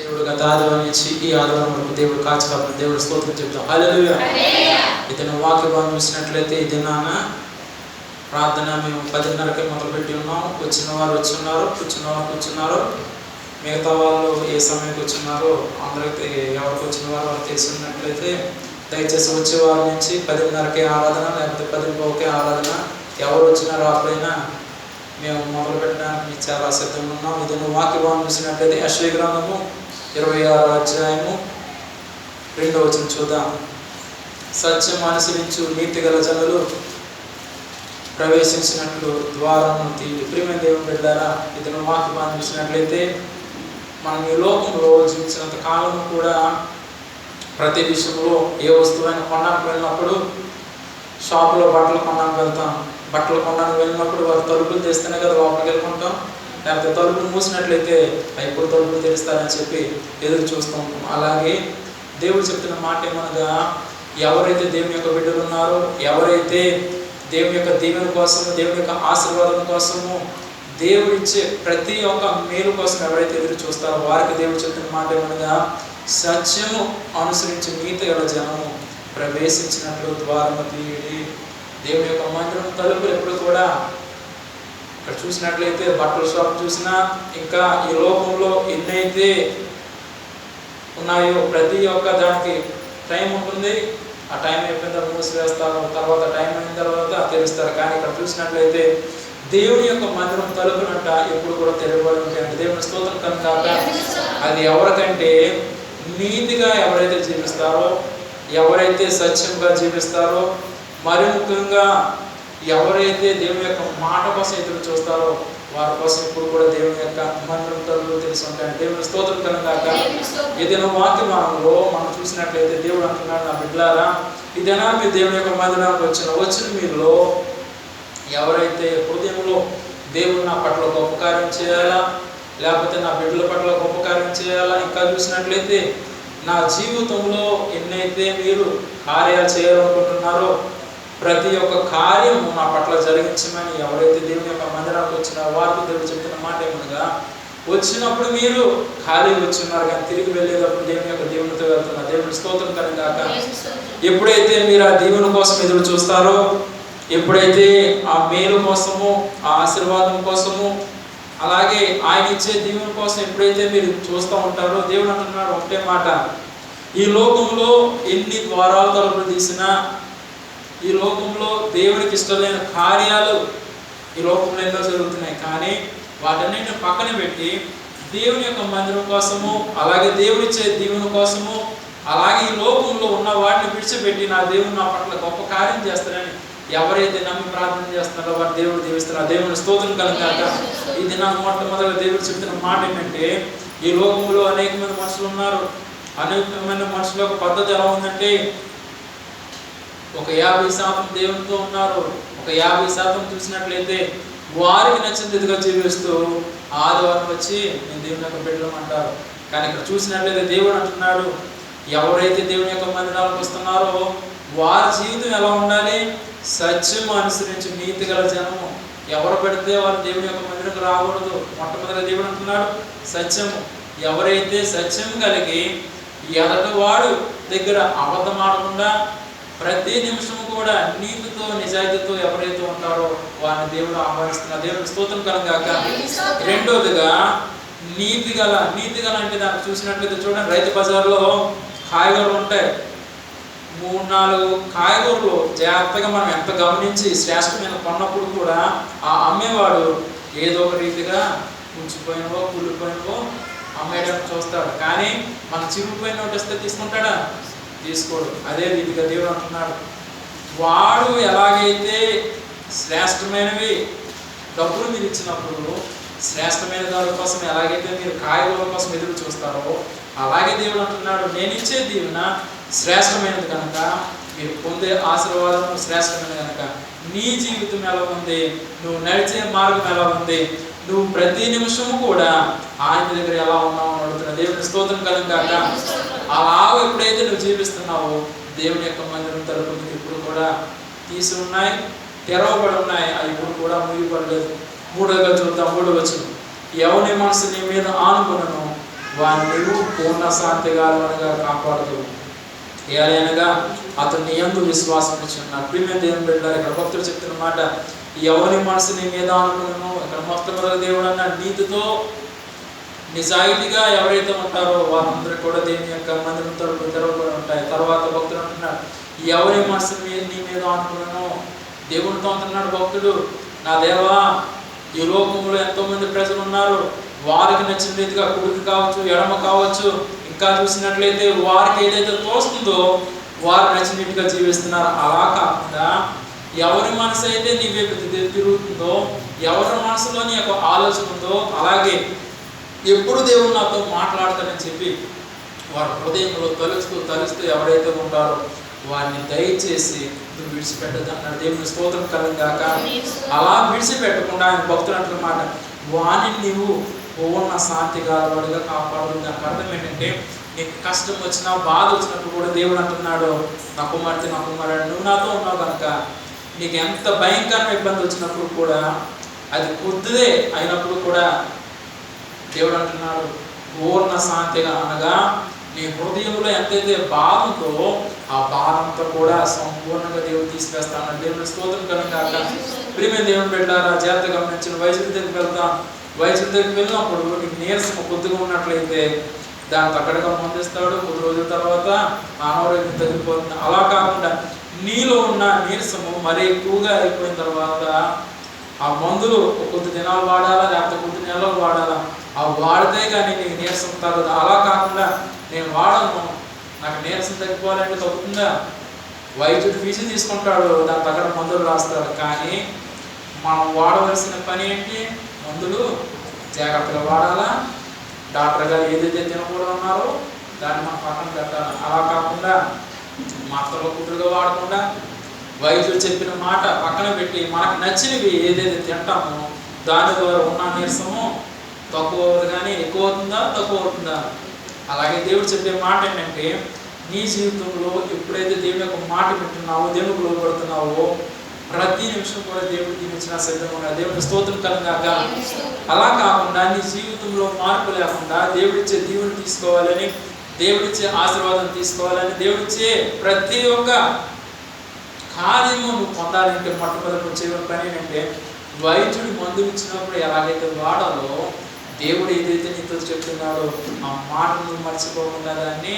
దేవుడు గత ఆదివారం నుంచి ఈ ఆదివారం వరకు దేవుడు కాచి దేవుడు స్తోత్రం చెప్తాం. హల్లెలూయా. ఇతను వాక్య భాగం చూసినట్లయితే ఈ దినాన ప్రార్థన మేము 10:30కే మొదలుపెట్టి ఉన్నాం. వచ్చిన వారు వచ్చున్నారు, కూర్చున్నారు. మిగతా వాళ్ళు ఏ సమయంకి వచ్చినారో అందరికీ ఎవరికి వచ్చిన వారు వాళ్ళు తెలిసినట్లయితే దయచేసి వచ్చే వారి నుంచి 10:30కే ఆరాధన లేకపోతే 10:15కే ఆరాధన ఎవరు వచ్చినా రాకపోయినా మేము మొదలు పెట్టడానికి చాలా సిద్ధంగా ఉన్నాం. ఇదైనా వాక్య భాగం చూసినట్లయితే యెషయా గ్రంథము 26వ అధ్యాయము 2వ వచనం చూద్దాం. సత్యం అనుసరించు నీతి గల జనులు ప్రవేశించినట్లు ద్వారం తీయి. ప్రియమైన దేవుని బిడ్డలారా, ఇతను వాక్య భాగం చూసినట్లయితే మనం ఈ లోకంలో జీవించినంత కాలం కూడా ప్రతి విషయంలో ఏ వస్తువైనా కొనడానికి వెళ్ళినప్పుడు షాపులో బట్టలు కొనడానికి వెళ్తాం. బట్టలు కొనడానికి వెళ్ళినప్పుడు వారు తలుపులు తెస్తేనే కదా లోపలికి వెళ్ళుకుంటాం. లేకపోతే తలుపులు మూసినట్లయితే ఎప్పుడు తలుపులు తెరుస్తారని చెప్పి ఎదురు చూస్తూ ఉంటాం. అలాగే దేవుడు చెప్తున్న మాట ఏమనగా, ఎవరైతే దేవుని యొక్క బిడ్డలు ఉన్నారో, ఎవరైతే దేవుని యొక్క దీవెన కోసము, దేవుని యొక్క ఆశీర్వాదం కోసము, దేవుడు ఇచ్చే ప్రతి ఒక్క మేలు కోసం ఎవరైతే ఎదురు చూస్తారో వారికి దేవుడు చెప్తున్న మాట ఏమనగా, సత్యము అనుసరించి నీతి గల జనము ప్రవేశించినట్లు ద్వారము తీయడి. దేవుని యొక్క మందిరం తలుపులు ఎప్పుడు కూడా ఇక్కడ చూసినట్లయితే బట్టల షాప్ చూసినా, ఇంకా ఈ లోకంలో ఎన్నైతే ఉన్నాయో ప్రతి ఒక్క దానికి టైం ఉంటుంది. ఆ టైం అయిపోయిన తర్వాత మూసివేస్తారు, తర్వాత టైం అయిన తర్వాత తెరుస్తారు. కానీ ఇక్కడ చూసినట్లయితే దేవుని యొక్క మందిరం తలుపునంట ఎప్పుడు కూడా తెరవబడి ఉంటాయంటే దేవుని స్తోత్రం కనుక. అది ఎవరికంటే నీతిగా ఎవరైతే జీవిస్తారో, ఎవరైతే సత్యంగా జీవిస్తారో, మరి ముఖ్యంగా ఎవరైతే దేవుని యొక్క మాట కోసం ఎదురు చూస్తారో వారి కోసం ఇప్పుడు కూడా దేవుని యొక్క మందిరం తలుపులు తెలిసి ఉంటాయి. దేవుని స్తోత్రం కనుక. ఏదైనా వాక్యమానంలో మనం చూసినట్లయితే దేవుడు అంటున్నాడు, నా బిడ్డలారా, ఇదేనా మీరు దేవుని యొక్క మందిరానికి వచ్చిన మీలో ఎవరైతే హృదయంలో దేవుడు నా పట్ల గొప్ప కార్యం చేయాలా, లేకపోతే నా బిడ్డల పట్ల గొప్ప కార్యం చేయాలా, ఇంకా చూసినట్లయితే నా జీవితంలో ఎన్నైతే మీరు కార్యాలు చేయాలనుకుంటున్నారో ప్రతి ఒక్క కార్యము నా పట్ల జరిగించమని ఎవరైతే దేవుని యొక్క మందిరానికి వచ్చినారో వారికి దేవుడు చెప్తున్న మాట ఏమనగా, వచ్చినప్పుడు మీరు ఖాళీ వచ్చిన్నారు కానీ తిరిగి వెళ్ళేటప్పుడు దేవునితో వెళ్తున్నారు. దేవుని స్తోత్రం కనుక. ఎప్పుడైతే మీరు ఆ దేవుని కోసం ఎదురు చూస్తారో, ఎప్పుడైతే ఆ మేలు కోసము, ఆ ఆశీర్వాదం కోసము, అలాగే ఆయన ఇచ్చే దీవెన కోసం ఎప్పుడైతే మీరు చూస్తూ ఉంటారో దేవుడు అంటున్నాడు ఒకటే మాట, ఈ లోకంలో ఎన్ని ద్వారాలు తలుపులు తీసినా, ఈ లోకంలో దేవునికి ఇష్టమైన కార్యాలు ఈ లోకంలో ఎన్నో జరుగుతున్నాయి. కానీ వాటన్నిటిని పక్కన పెట్టి దేవుని యొక్క మందిరం కోసము, అలాగే దేవుడిచ్చే దీవెన కోసము, అలాగే ఈ లోకంలో ఉన్న వాటిని విడిచిపెట్టి నా దేవుడు నా పట్ల గొప్ప కార్యం చేస్తారని ఎవరైతే నమ్మి ప్రార్థన చేస్తున్నారో వారు దేవుడు దీవిస్తున్నారు. దేవుని స్తోత్రం కలుగుతాక. ఇది నాకు మొట్టమొదటిగా దేవుడు చెప్తున్న మాట ఏంటంటే, ఈ లోకంలో అనేక మంది మనుషులు ఉన్నారు. అనేకమైన మనుషుల యొక్క పద్ధతి ఎలా ఉందంటే, ఒక 50% దేవునితో ఉన్నారు, ఒక 50% చూసినట్లయితే వారికి నచ్చినదిగా జీవిస్తూ ఆదివారం వచ్చి నేను దేవుని యొక్క బిడ్డలం అంటారు. కానీ ఇక్కడ చూసినట్లయితే దేవుడు అంటున్నాడు, ఎవరైతే దేవుని యొక్క మందిరాలకు వస్తున్నారో వారి జీవితం ఎలా ఉండాలి, సత్యం అనుసరించి నీతి గల జనము. ఎవరు పెడితే వారు దేవుని యొక్క మందిరకు రాకూడదు. మొట్టమొదటిగా దేవుడు అంటున్నాడు సత్యము. ఎవరైతే సత్యం కలిగి ఎదటి వాడు దగ్గర అబద్ధం ఆడకుండా ప్రతి నిమిషం కూడా నీతితో నిజాయితీతో ఎవరైతే ఉంటారో వారిని దేవుడు ఆహ్వానిస్తున్నారు. దేవుని స్తోత్రం కలుగాక. రెండోదిగా నీతి గల అంటే దాన్ని చూసినట్లయితే చూడండి, రైతు బజార్లో కాయగూరలు ఉంటాయి. 3-4 కాయగూరలు జాగ్రత్తగా మనం ఎంత గమనించి శ్రేష్టమైన కొన్నప్పుడు కూడా ఆ అమ్మేవాడు ఏదో ఒక రీతిగా పుచ్చిపోయినవో కుళ్ళిపోయినవో అమ్మేయడానికి చూస్తాడు. కానీ మన చిరిగిపోయిన నోటి వస్తే తీసుకుంటాడా? తీసుకోడు. అదే రీతిగా దేవుడు అంటున్నాడు, వాడు ఎలాగైతే శ్రేష్టమైనవి డబ్బులు మీరు ఇచ్చినప్పుడు శ్రేష్టమైన దాని కోసం ఎలాగైతే మీరు కాయగూరల కోసం ఎదురు చూస్తారో అలాగే దేవుడు అంటున్నాడు, నేను ఇచ్చే దీవెన శ్రేష్టమైనది కనుక, మీరు పొందే ఆశీర్వాదం శ్రేష్టమైనది కనుక, నీ జీవితం ఎలా ఉంది, నువ్వు నడిచే మార్గం ఎలా ఉంది, నువ్వు ప్రతి నిమిషము కూడా ఆయన దగ్గర ఎలా ఉన్నావు అని అడుగుతున్నా. దేవుని స్తోత్రం కలుగాక. అలా ఎప్పుడైతే నువ్వు జీవిస్తున్నావో దేవుని యొక్క మందిరం తలుపులు ఇప్పుడు కూడా తీసి ఉన్నాయి, తెరవబడి ఉన్నాయి. అవి ఇప్పుడు కూడా ముగిపడలేదు. 3వ చూద్దాం, 3వ వచనం. ఎవరి మనసు నీ మీద ఆనుకునను వారిని నీవు పూర్ణ శాంతి గలవానిగా కాపాడదు. ఏలైనగా అతను నీ యందు విశ్వాసం ఇచ్చున్నాడు. ప్రియమైన దేవుని బిడ్డలారా, ఇక్కడ భక్తులు చెప్తున్న మాట, ఎవరి మనసు నీ మీద ఆనుకునను. ఇక్కడ మొట్టమొదటి దేవుడు అన్నాడు, నీతితో నిజాయితీగా ఎవరైతే ఉంటారో వారందరూ కూడా దేవుని యొక్క మందిరం తలుపులు తెరవబడి ఉంటాయి. తర్వాత భక్తుడు అంటున్నాడు, ఎవరి మనసు నీ మీద ఆనుకునను. దేవునితో అంటున్నాడు భక్తుడు, నా దేవా, ఈ లోకంలో ఎంతో మంది ప్రజలు ఉన్నారు, వారికి నచ్చిన రీతిగా కుడికి కావచ్చు, ఎడమ కావచ్చు, ఇంకా చూసినట్లయితే వారికి ఏదైతే తోస్తుందో వారు నచ్చినట్టుగా జీవిస్తున్నారు. అలా కాకుండా ఎవరి మనసు అయితే నీ వైపు తిరుగుతుందో, ఎవరి మనసులో నీ యొక్క ఆలోచన ఉందో, అలాగే ఎప్పుడు దేవుడు నాతో మాట్లాడతాడని చెప్పి వారి హృదయంలో తలుస్తూ ఎవరైతే ఉంటారో వారిని దయచేసి నువ్వు విడిచిపెట్టదు అన్నాడు. దేవుని స్తోత్రం కలుగాక. అలా విడిచిపెట్టకుండా ఆయన భక్తులు అంటున్నమాట, వాణ్ణి నీవు పూర్ణ శాంతి గలవాడిగా కాపాడు. దానికి అర్థం ఏంటంటే, నీకు కష్టం వచ్చినా బాధ వచ్చినప్పుడు కూడా దేవుడు అంటున్నాడు, నా కుమార్తె నా కుమారుడు నువ్వు నాతో ఉన్నావు కనుక నీకు ఎంత భయంకరమైన ఇబ్బంది వచ్చినప్పుడు కూడా, అది కొద్దిదే అయినప్పుడు కూడా దేవుడు అంటున్నాడు పూర్ణ శాంతిగా, అనగా నీ హృదయంలో ఎంతైతే బాధ ఉందో ఆ బాధంతా కూడా సంపూర్ణంగా దేవుడు తీసుకేస్తాను. దేవుని స్తోత్రం కనుక. ప్రియమైన దేవుని బిడ్డలారా, జాగ్రత్తగా గమనించిన వైద్యుడి దగ్గరికి వెళ్తాం. వైద్యుడి దగ్గరికి వెళ్ళినప్పుడు నీకు నీరసం కొద్దిగా ఉన్నట్లయితే దాన్ని తగ్గట్టుగా మందిస్తాడు. కొద్ది రోజుల తర్వాత అనారోగ్యం తగ్గిపోతుంది. అలా కాకుండా నీలో ఉన్న నీరసము మరీ ఎక్కువగా అయిపోయిన తర్వాత ఆ మందులు కొద్ది దినాలు వాడాలా, లేకపోతే కొద్ది నెలలు వాడాలా, ఆ వాడితే కానీ నీకు నీరసం తగ్గదు. అలా కాకుండా నేను వాడను, నాకు నీరసం తగ్గిపోవాలంటే తగ్గుతుందా? వైద్యుడు ఫీజు తీసుకుంటాడు, దాని తగ్గట్టు మందులు రాస్తాడు. కానీ మనం వాడవలసిన పని ఏంటి? మందులు జాగ్రత్తగా వాడాలా, డాక్టర్ గారు ఏదైతే తినకూడదు ఉన్నారో దాన్ని మనం పక్కన పెట్టాలి. అలా కాకుండా మాత్రలో కుదురుగా వాడకుండా వైద్యుడు చెప్పిన మాట పక్కన పెట్టి మనకు నచ్చినవి ఏదైతే తింటామో దాని ద్వారా ఉన్న నీరసము తక్కువ అవుతుంది, కానీ ఎక్కువ అవుతుందా తక్కువ అవుతుందా? అలాగే దేవుడు చెప్పే మాట ఏంటంటే, నీ జీవితంలో ఎప్పుడైతే దేవుని యొక్క మాట వింటున్నావో, దేవునికి లోబడుతున్నావో, ప్రతి నిమిషం కూడా దేవుడు దీవించిన సిద్ధంగా ఉన్నా. దేవుని స్తోత్రం కలుగాక. అలా కాకుండా నీ జీవితంలో మార్పు లేకుండా దేవుడిచ్చే దీవుని తీసుకోవాలని, దేవుడిచ్చే ఆశీర్వాదం తీసుకోవాలని, దేవుడిచ్చే ప్రతి ఒక్క కార్యము నువ్వు పొందాలంటే మొట్టమొదటి నువ్వు చేయడం పని ఏంటంటే, వైద్యుడు మందులు ఇచ్చినప్పుడు ఎలాగైతే వాడాలో దేవుడు ఏదైతే నీతో చెప్తున్నాడో ఆ మాట నువ్వు మర్చిపోకుండా దాన్ని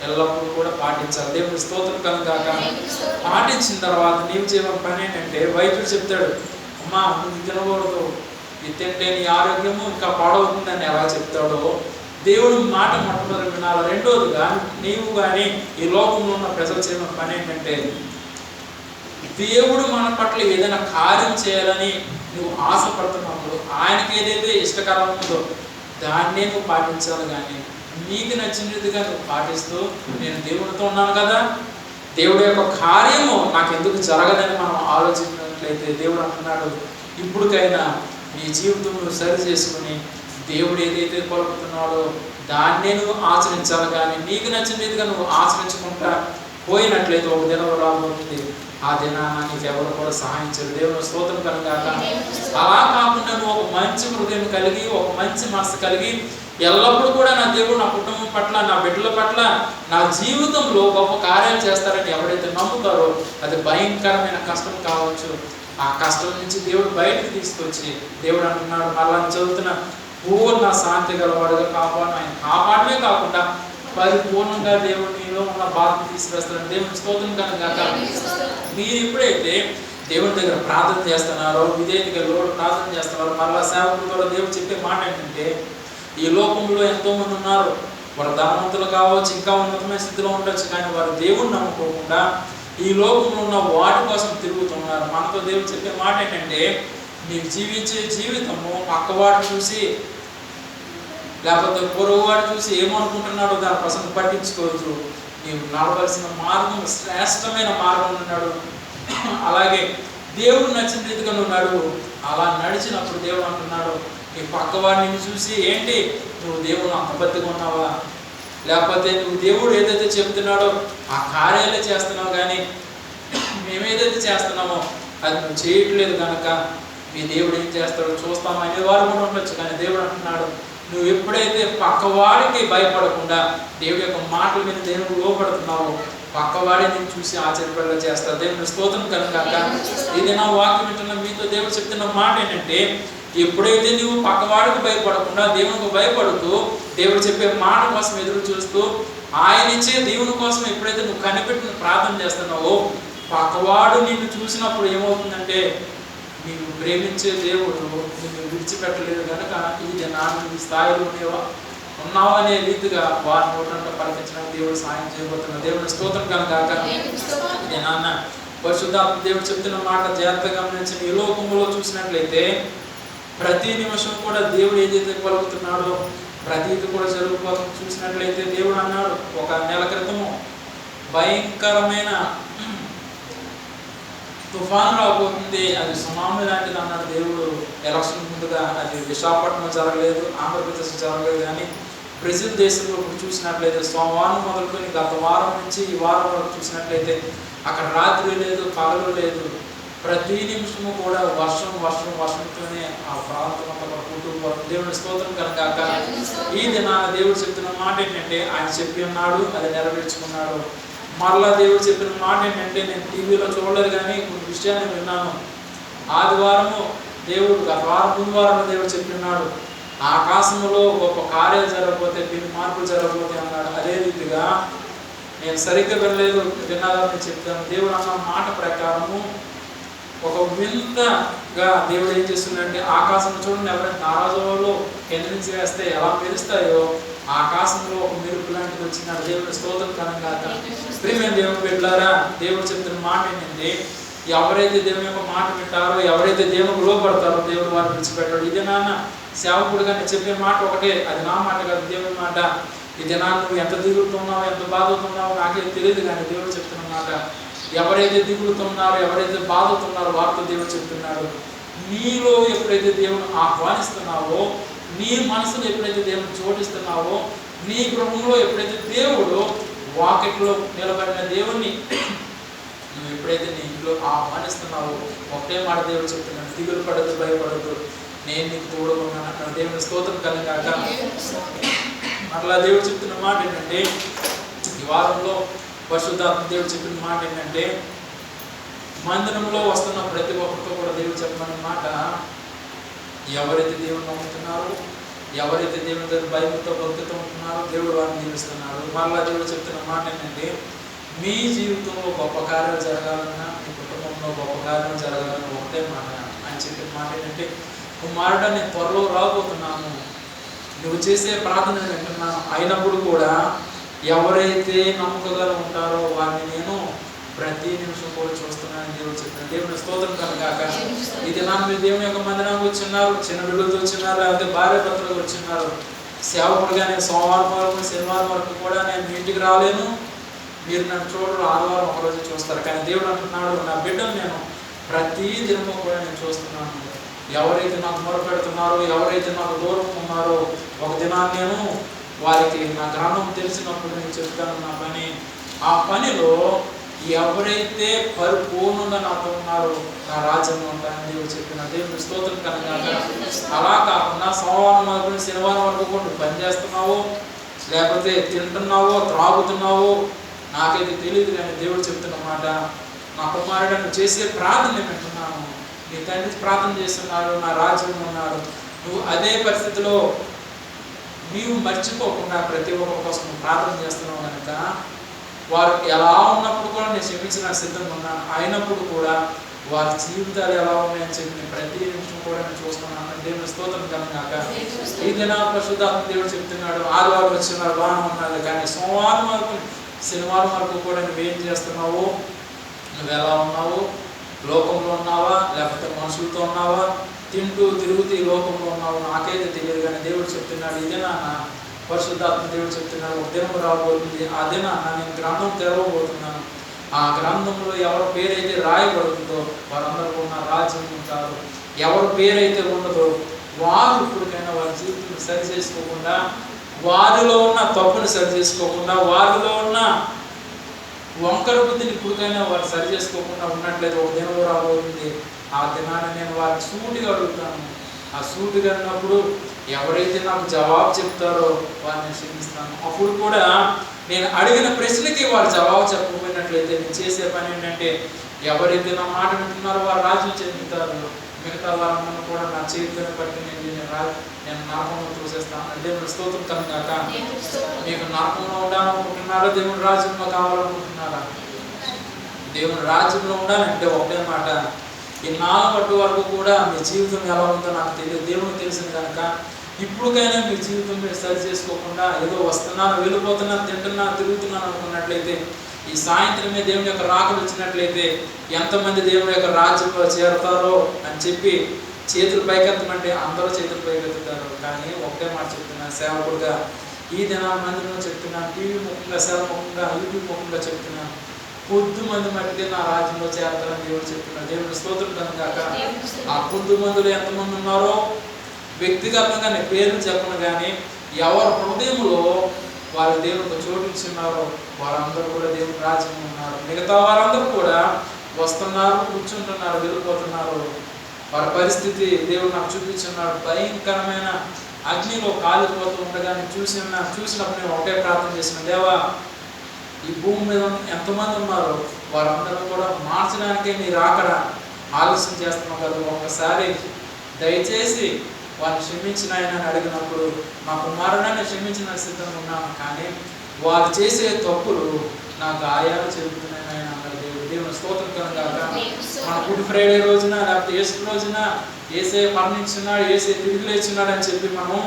ఎల్లప్పుడూ కూడా పాటించాలి. దేవుడి స్తోత్రం కనుగాక. పాటించిన తర్వాత నీవు చేయడం పని ఏంటంటే, వైద్యుడు చెప్తాడు, అమ్మా నువ్వు తినకూడదు, ఇది తింటే నీ ఆరోగ్యము ఇంకా పాడవుతుందని ఎలా చెప్తాడో దేవుడు మాట మొట్టమొదటి వినాలి. రెండోదిగా నీవు కానీ ఈ లోకంలో ఉన్న ప్రజలు చేయడం పని ఏంటంటే, దేవుడు మన పట్ల ఏదైనా కార్యం చేయాలని నువ్వు ఆశపడుతున్నప్పుడు ఆయనకి ఏదైతే ఇష్టకరం ఉందో దాన్నే నువ్వు పాటించాలి. కానీ నీకు నచ్చినట్టుగా నువ్వు పాటిస్తూ నేను దేవుడితో ఉన్నాను కదా, దేవుడి యొక్క కార్యము నాకు ఎందుకు జరగదని మనం ఆలోచించినట్లయితే దేవుడు అంటున్నాడు, ఇప్పటికైనా నీ జీవితం నువ్వు సరి చేసుకుని దేవుడు ఏదైతే కోరుకుంటున్నాడో దాన్నే నువ్వు ఆచరించాలి. కానీ నీకు నచ్చిన రీతిగా నువ్వు ఆచరించుకుంటా పోయినట్లయితే ఒక దినం రాబోతుంది, ఆ దినాన్ని నీకు ఎవరు కూడా సహాయం చేయరు. దేవుని స్తోత్రం కనుగాక. అలా కాకుండా నువ్వు ఒక మంచి హృదయం కలిగి, ఒక మంచి మనసు కలిగి, ఎల్లప్పుడూ కూడా నా దేవుడు నా కుటుంబం పట్ల, నా బిడ్డల పట్ల, నా జీవితంలో గొప్ప కార్యాలు చేస్తారని ఎవరైతే నమ్ముతారో అది భయంకరమైన కష్టం కావచ్చు, ఆ కష్టం నుంచి దేవుడు బయటకు తీసుకొచ్చి దేవుడు అంటున్నాడు, మళ్ళా చదువుతున్న పూర్ణ శాంతి గలవాడుగా కాపాడు. ఆయన కాపాడమే కాకుండా పరిపూర్ణంగా దేవుడు నీలో ఉన్న బాధను తీసుకొస్తాడు. దేవుని స్తోత్రం కనుగాక. మీరు ఎప్పుడైతే దేవుని దగ్గర ప్రార్థన చేస్తున్నారో, విధేయతగా లోడు ప్రార్థన చేస్తున్నారో, మరలా సేవకుల ద్వారా దేవుడు చెప్పే మాట ఏంటంటే, ఈ లోకంలో ఎంతోమంది ఉన్నారు, వారు ధనవంతులు కావచ్చు, ఇంకా ఉన్నతమైన స్థితిలో ఉండొచ్చు, కానీ వారు దేవుడిని నమ్ముకోకుండా ఈ లోకంలో ఉన్న వాటి కోసం తిరుగుతున్నారు. మనతో దేవుడు చెప్పే మాట ఏంటంటే, నీకు జీవించే జీవితము పక్కవాడు చూసి లేకపోతే పొరుగువాడు చూసి ఏమనుకుంటున్నాడో దానికోసం పట్టించుకోవచ్చు. నీవు నడవలసిన మార్గం శ్రేష్టమైన మార్గం ఉన్నాడు. అలాగే దేవుడు నచ్చిన రీతిగా నువ్వు నడువు. అలా నడిచినప్పుడు దేవుడు అంటున్నాడు, నీ పక్కవాడిని చూసి ఏంటి నువ్వు దేవుడు అంత బతిగా ఉన్నావా, లేకపోతే నువ్వు దేవుడు ఏదైతే చెబుతున్నాడో ఆ కార్యాలే చేస్తున్నావు, కానీ మేమేదైతే చేస్తున్నామో అది నువ్వు చేయట్లేదు కనుక మీ దేవుడు ఏం చేస్తాడో చూస్తాం అనేవారు కూడా ఉండొచ్చు. కానీ దేవుడు అంటున్నాడు, నువ్వు ఎప్పుడైతే పక్కవాడికి భయపడకుండా దేవుడి యొక్క మాటల మీద దేవుడు లోపడుతున్నావో పక్కవాడే నేను చూసి ఆశ్చర్యపడేలా చేస్తారు. దేవుని స్తోత్రం కనుక ఇది నా వాక్యం వింటున్న మీతో దేవుడు చెప్తున్న మాట ఏంటంటే, ఎప్పుడైతే నువ్వు పక్కవాడికి భయపడకుండా దేవునికి భయపడుతూ దేవుడు చెప్పే మాట కోసం ఎదురు చూస్తూ ఆయన ఇచ్చే దేవుని కోసం ఎప్పుడైతే నువ్వు కనిపెట్టిన ప్రార్థన చేస్తున్నావో పక్కవాడు నిన్ను చూసినప్పుడు ఏమవుతుందంటే, నీవు ప్రేమించే దేవుడు నిన్ను విడిచిపెట్టలేదు కనుక ఇది నా స్థాయిలో ఉన్నావు అనే రీతిగా వారి నోటంట పలికించడానికి దేవుడు సాయం చేయబోతున్న దేవుని స్తోత్రం కనుక ఇదే నాన్న పరిశుద్ధాత్మ దేవుడు చెప్తున్న మాట జాగ్రత్తగా గమనించి ఈ లోకంలో చూసినట్లయితే ప్రతి నిమిషం కూడా దేవుడు ఏదైతే పలుకుతున్నాడో ప్రతిది కూడా జరుగుతుంది. చూసినట్లయితే దేవుడు అన్నాడు ఒక నెల క్రితము భయంకరమైన తుఫాను రాబోతుంది, అది సునామీ లాంటిది అన్నాడు దేవుడు. ఎలక్షన్ ముందుగా అది విశాఖపట్నం జరగలేదు, ఆంధ్రప్రదేశ్ జరగలేదు, కానీ బ్రెజిల్ దేశంలో ఇప్పుడు చూసినట్లయితే సోమవారం మొదలుకొని గత వారం నుంచి ఈ వారం వరకు చూసినట్లయితే అక్కడ రాత్రి లేదు, పగలు లేదు, ప్రతి నిమిషము కూడా వర్షంతోనే ఆ ప్రాంతం అంతా కూతురు. దేవుని స్తోత్రం కనుక ఈ దినాన దేవుడు చెప్తున్న మాట ఏంటంటే, ఆయన చెప్పి ఉన్నాడు, అది నెరవేర్చుకున్నాడు. మరలా దేవుడు చెప్పిన మాట ఏంటంటే, నేను టీవీలో చూడలేదు కానీ కొన్ని విషయాన్ని విన్నాను. ఆదివారము దేవుడు గత వారం ముందు వారంలో దేవుడు చెప్పి ఉన్నాడు, ఆకాశంలో గొప్ప కార్యాలు జరగకపోతే దీని మార్పులు జరగకపోతే అన్నాడు. అదే రీతిగా నేను సరిగ్గా వినలేదు, విన్నాలని చెప్తాను. దేవుడు అన్న మాట ప్రకారము ఒక వింతగా దేవుడు ఏం చేస్తుందంటే, ఆకాశం చూడండి, ఎవరైనా తారాజులలో కింద నుంచి వేస్తే ఎలా మెరుస్తాయో ఆకాశంలో ఒక మెరుపు లాంటిది వచ్చినాడు. దేవుని స్తోత్రం కనుక ప్రియమైన దేవుని బిడ్డలారా, దేవుడు చెప్తున్న మాట ఏంటంటే, ఎవరైతే దేవుని యొక్క మాట వింటారో, ఎవరైతే దేవునికి లోపడతారో దేవుడు వారిని విడిచిపెట్టాడు. ఇదే నాన్న సేవకుడుగా నేను చెప్పే మాట ఒకటే, అది నా మాట కాదు, దేవుని మాట. ఇదే నాన్న నువ్వు ఎంత దిగులుతున్నావు, ఎంత బాధతున్నావు నాకేం తెలియదు, కానీ దేవుడు చెప్తున్న మాట, ఎవరైతే దిగులుతున్నారో, ఎవరైతే బాధతున్నారో వారితో దేవుడు చెప్తున్నాడు. నీలో ఎప్పుడైతే దేవుని ఆహ్వానిస్తున్నావో, నీ మనసులో ఎప్పుడైతే దేవుని చోటిస్తున్నావో, నీ గృహంలో ఎప్పుడైతే దేవుడు వాకిట్లో నిలబడిన దేవుణ్ణి నువ్వు ఎప్పుడైతే నీ ఇంట్లో ఆహ్వానిస్తున్నావో ఒకటే మాట దేవుడు చెప్తున్నాడు, దిగులు పడదు, భయపడదు, నేను నీకు తోడుకున్నాను అన్నాడు. దేవుని స్తోత్రం కలుగాక. అట్లా దేవుడు చెప్తున్న మాట ఏంటంటే, ఈ వారంలో పరిశుద్ధాత్మ దేవుడు చెప్పిన మాట ఏంటంటే, మందిరంలో వస్తున్న ప్రతి ఒక్కరితో కూడా దేవుడు చెప్పిన మాట, ఎవరైతే దేవుని నమ్ముతున్నారో, ఎవరైతే దేవుని దగ్గర భయంతో భక్తితో ఉంటున్నారో దేవుడు వారిని జీవిస్తున్నాడు. మళ్ళా దేవుడు చెప్తున్న మాట ఏంటంటే, మీ జీవితంలో గొప్ప కార్యాలు జరగాలన్నా, మీ కుటుంబంలో గొప్ప కార్యాలు జరగాలన్నా ఒకటే మాట అని చెప్పిన మాట ఏంటంటే, కుమారుడా నేను త్వరలో రాబోతున్నాను, నువ్వు చేసే ప్రార్థన వింటున్నాను, అయినప్పుడు కూడా ఎవరైతే నమ్మకంగా ఉంటారో వారిని నేను ప్రతి నిమిషం కూడా చూస్తున్నానని దేవుడు చెప్తున్నాను. దేవుని స్తోత్రం కనుక ఈ దినాన్ని మీరు దేవుని యొక్క మందిరానికి వచ్చిన్నారు, చిన్న బిడ్డలతో వచ్చినారు, లేకపోతే భార్య భర్తలు వచ్చినారు. సేవకుడుగా నేను సోమవారం వరకు శనివారం వరకు కూడా నేను మీ ఇంటికి రాలేను, మీరు నన్ను చూడరు, ఆదివారం ఒకరోజు చూస్తారు. కానీ దేవుడు అంటున్నాడు, నా బిడ్డను నేను ప్రతి దినము కూడా నేను చూస్తున్నాను. ఎవరైతే నాకు మొరపెడుతున్నారో, ఎవరైతే నాకు దూరం ఉన్నారో, ఒక దినాన్ని నేను వారికి నా గ్రంథం తెలిసినప్పుడు నేను చెప్తాను నా పని. ఆ పనిలో ఎవరైతే పరిపూర్ణంగా నాతో ఉన్నారో నా రాజ్యంలో ఉంటానని దేవుడు చెప్పిన దేవుని స్తోత్రం కనుక. అలా కాకుండా సోమవారం వరకు శనివారం వరకు కూడా పని చేస్తున్నావో, లేకపోతే తింటున్నావో, త్రాగుతున్నావో నాకైతే తెలియదు, కానీ దేవుడు చెప్తున్న మాట, నా కుమారుడు చేసే ప్రార్థన వింటున్నాను, నీ తండ్రి ప్రార్థన చేస్తున్నాడు, నా రాజ్యంలో ఉన్నాడు. నువ్వు అదే పరిస్థితిలో నీవు మర్చిపోకుండా ప్రతి ఒక్కరి కోసం ప్రార్థన చేస్తున్నావు కనుక వారు ఎలా ఉన్నప్పుడు కూడా నేను క్షమించడానికి సిద్ధంగా ఉన్నాను. అయినప్పుడు కూడా వారి జీవితాలు ఎలా ఉన్నాయని చెప్పి నేను ప్రతి నిమిషం కూడా నేను చూస్తున్నాను. దేవుని స్తోత్రం కనుక ఈ దిన పరిశుద్ధాత్మ దేవుడు చెప్తున్నాడు, ఆదివారం వచ్చినాడు బాగా ఉన్నది, కానీ సోమవారం వరకు శనివారం వరకు కూడా నువ్వేం చేస్తున్నావు, నువ్వు ఎలా ఉన్నావు, లోకంలో ఉన్నావా లేకపోతే మనుషులతో ఉన్నావా, తింటూ తిరుగుతూ ఈ లోకంలో ఉన్నావు నాకైతే తెలియదు. కానీ దేవుడు చెప్తున్నాడు, ఇదే నాన్న పరిశుద్ధాత్మ దేవుడు చెప్తున్నాడు, ఒక దినం రాబోతుంది, ఆ దినాన నేను గ్రంథం తెరవబోతున్నాను. ఆ గ్రంథంలో ఎవరి పేరైతే రాయబడుతుందో వారందరూ ఉన్న రాజ్యం ఉంటారు. ఎవరి పేరైతే ఉండదో వారు ఇప్పటికైనా వారి జీవితం సరి చేసుకోకుండా, వారిలో ఉన్న తప్పుని సరి చేసుకోకుండా, వారిలో ఉన్న వంకర బుద్ధిని ఇప్పటికైనా వారు సరి చేసుకోకుండా ఉన్నట్లయితే ఒక దినం రాబోతుంది. ఆ దినాన్ని నేను వారిని సూటిగా అడుగుతాను. ఆ సూటిగా అన్నప్పుడు ఎవరైతే నాకు జవాబు చెప్తారో వారిని క్షమిస్తాను. అప్పుడు కూడా నేను అడిగిన ప్రశ్నకి వారు జవాబు చెప్పకపోయినట్లయితే నేను చేసే పని ఏంటంటే, ఎవరైతే నా మాట వింటున్నారో వారు రాజ్యం చెందుతారు, మిగతా వారందరూ కూడా నా చేతిని బట్టి నేను నరకంలో చూసేస్తాను. దేవుని స్తోత్రం కనుక. మీకు నరకంలో ఉండాలనుకుంటున్నారా, దేవుని రాజ్యంలో కావాలనుకుంటున్నారా? దేవుని రాజ్యంలో ఉండాలంటే ఒకటే మాట, ఈ 4 వరకు కూడా మీ జీవితం ఎలా ఉందో నాకు తెలియదు, దేవునికి తెలిసింది కనుక ఇప్పుడుకైనా మీ జీవితం మీరు సరి చేసుకోకుండా ఏదో వస్తున్నాను, వెళ్ళిపోతున్నాను, తింటున్నాను, తిరుగుతున్నాను అనుకున్నట్లయితే, ఈ సాయంత్రమే దేవుని యొక్క రాకలు వచ్చినట్లయితే ఎంతమంది దేవుని యొక్క రాజ్యంలో చేరతారో అని చెప్పి చేతులు పైకెత్తమంటే అందరూ చేతులు పైకెత్తుతారు. కానీ ఒకటే మాట చెప్తున్నాను సేవకుడుగా, ఈ దినాల మందిలో చెప్తున్నాను, టీవీ ముఖంగా, సేవ ముఖంగా, యూట్యూబ్ ముఖంగా చెప్తున్నాను, కొద్ది మంది మట్టికి నా రాజ్యంలో చేరతారని దేవుడు చెప్తున్నారు. దేవుని స్తోత్రం కనుక. ఆ కొద్ది మందిలో ఎంతమంది ఉన్నారో వ్యక్తిగతంగా నేను పేర్లు చెప్పను, కానీ ఎవరి హృదయంలో వారి దేవునికి చోటు ఇచ్చిన్నారో వారందరూ కూడా దేవుని రాజ్యంలో ఉన్నారు. మిగతా వారందరూ కూడా వస్తున్నారు, కూర్చుంటున్నారు, వెళ్ళిపోతున్నారు. వారి పరిస్థితి దేవుడు నాకు చూపించున్నాడు. భయంకరమైన అగ్నిలో కాలిపోతూ ఉండగా చూసినప్పుడు నేను ఒకటే ప్రార్థన చేసిన, దేవా ఈ భూమి మీద ఎంతమంది ఉన్నారో వారందరూ కూడా మార్చడానికే నీ రాకడ ఆలస్యం చేస్తున్నాం కదా, ఒక్కసారి దయచేసి వారిని క్షమించిన ఆయన అని అడిగినప్పుడు మా కుమారుడిని క్షమించిన సిద్ధంగా ఉన్నాను, కానీ వారు చేసే తప్పులు నా గాయాలు చెబుతున్నాయి ఆయన అన్నారు దేవుడు. దేవుని స్తోత్రం కనుక. మన గుడ్ ఫ్రైడే రోజున లేకపోతే ఏసు రోజున ఏసే మరణించున్నాడు, ఏసే తిరిగి లేచున్నాడు అని చెప్పి మనం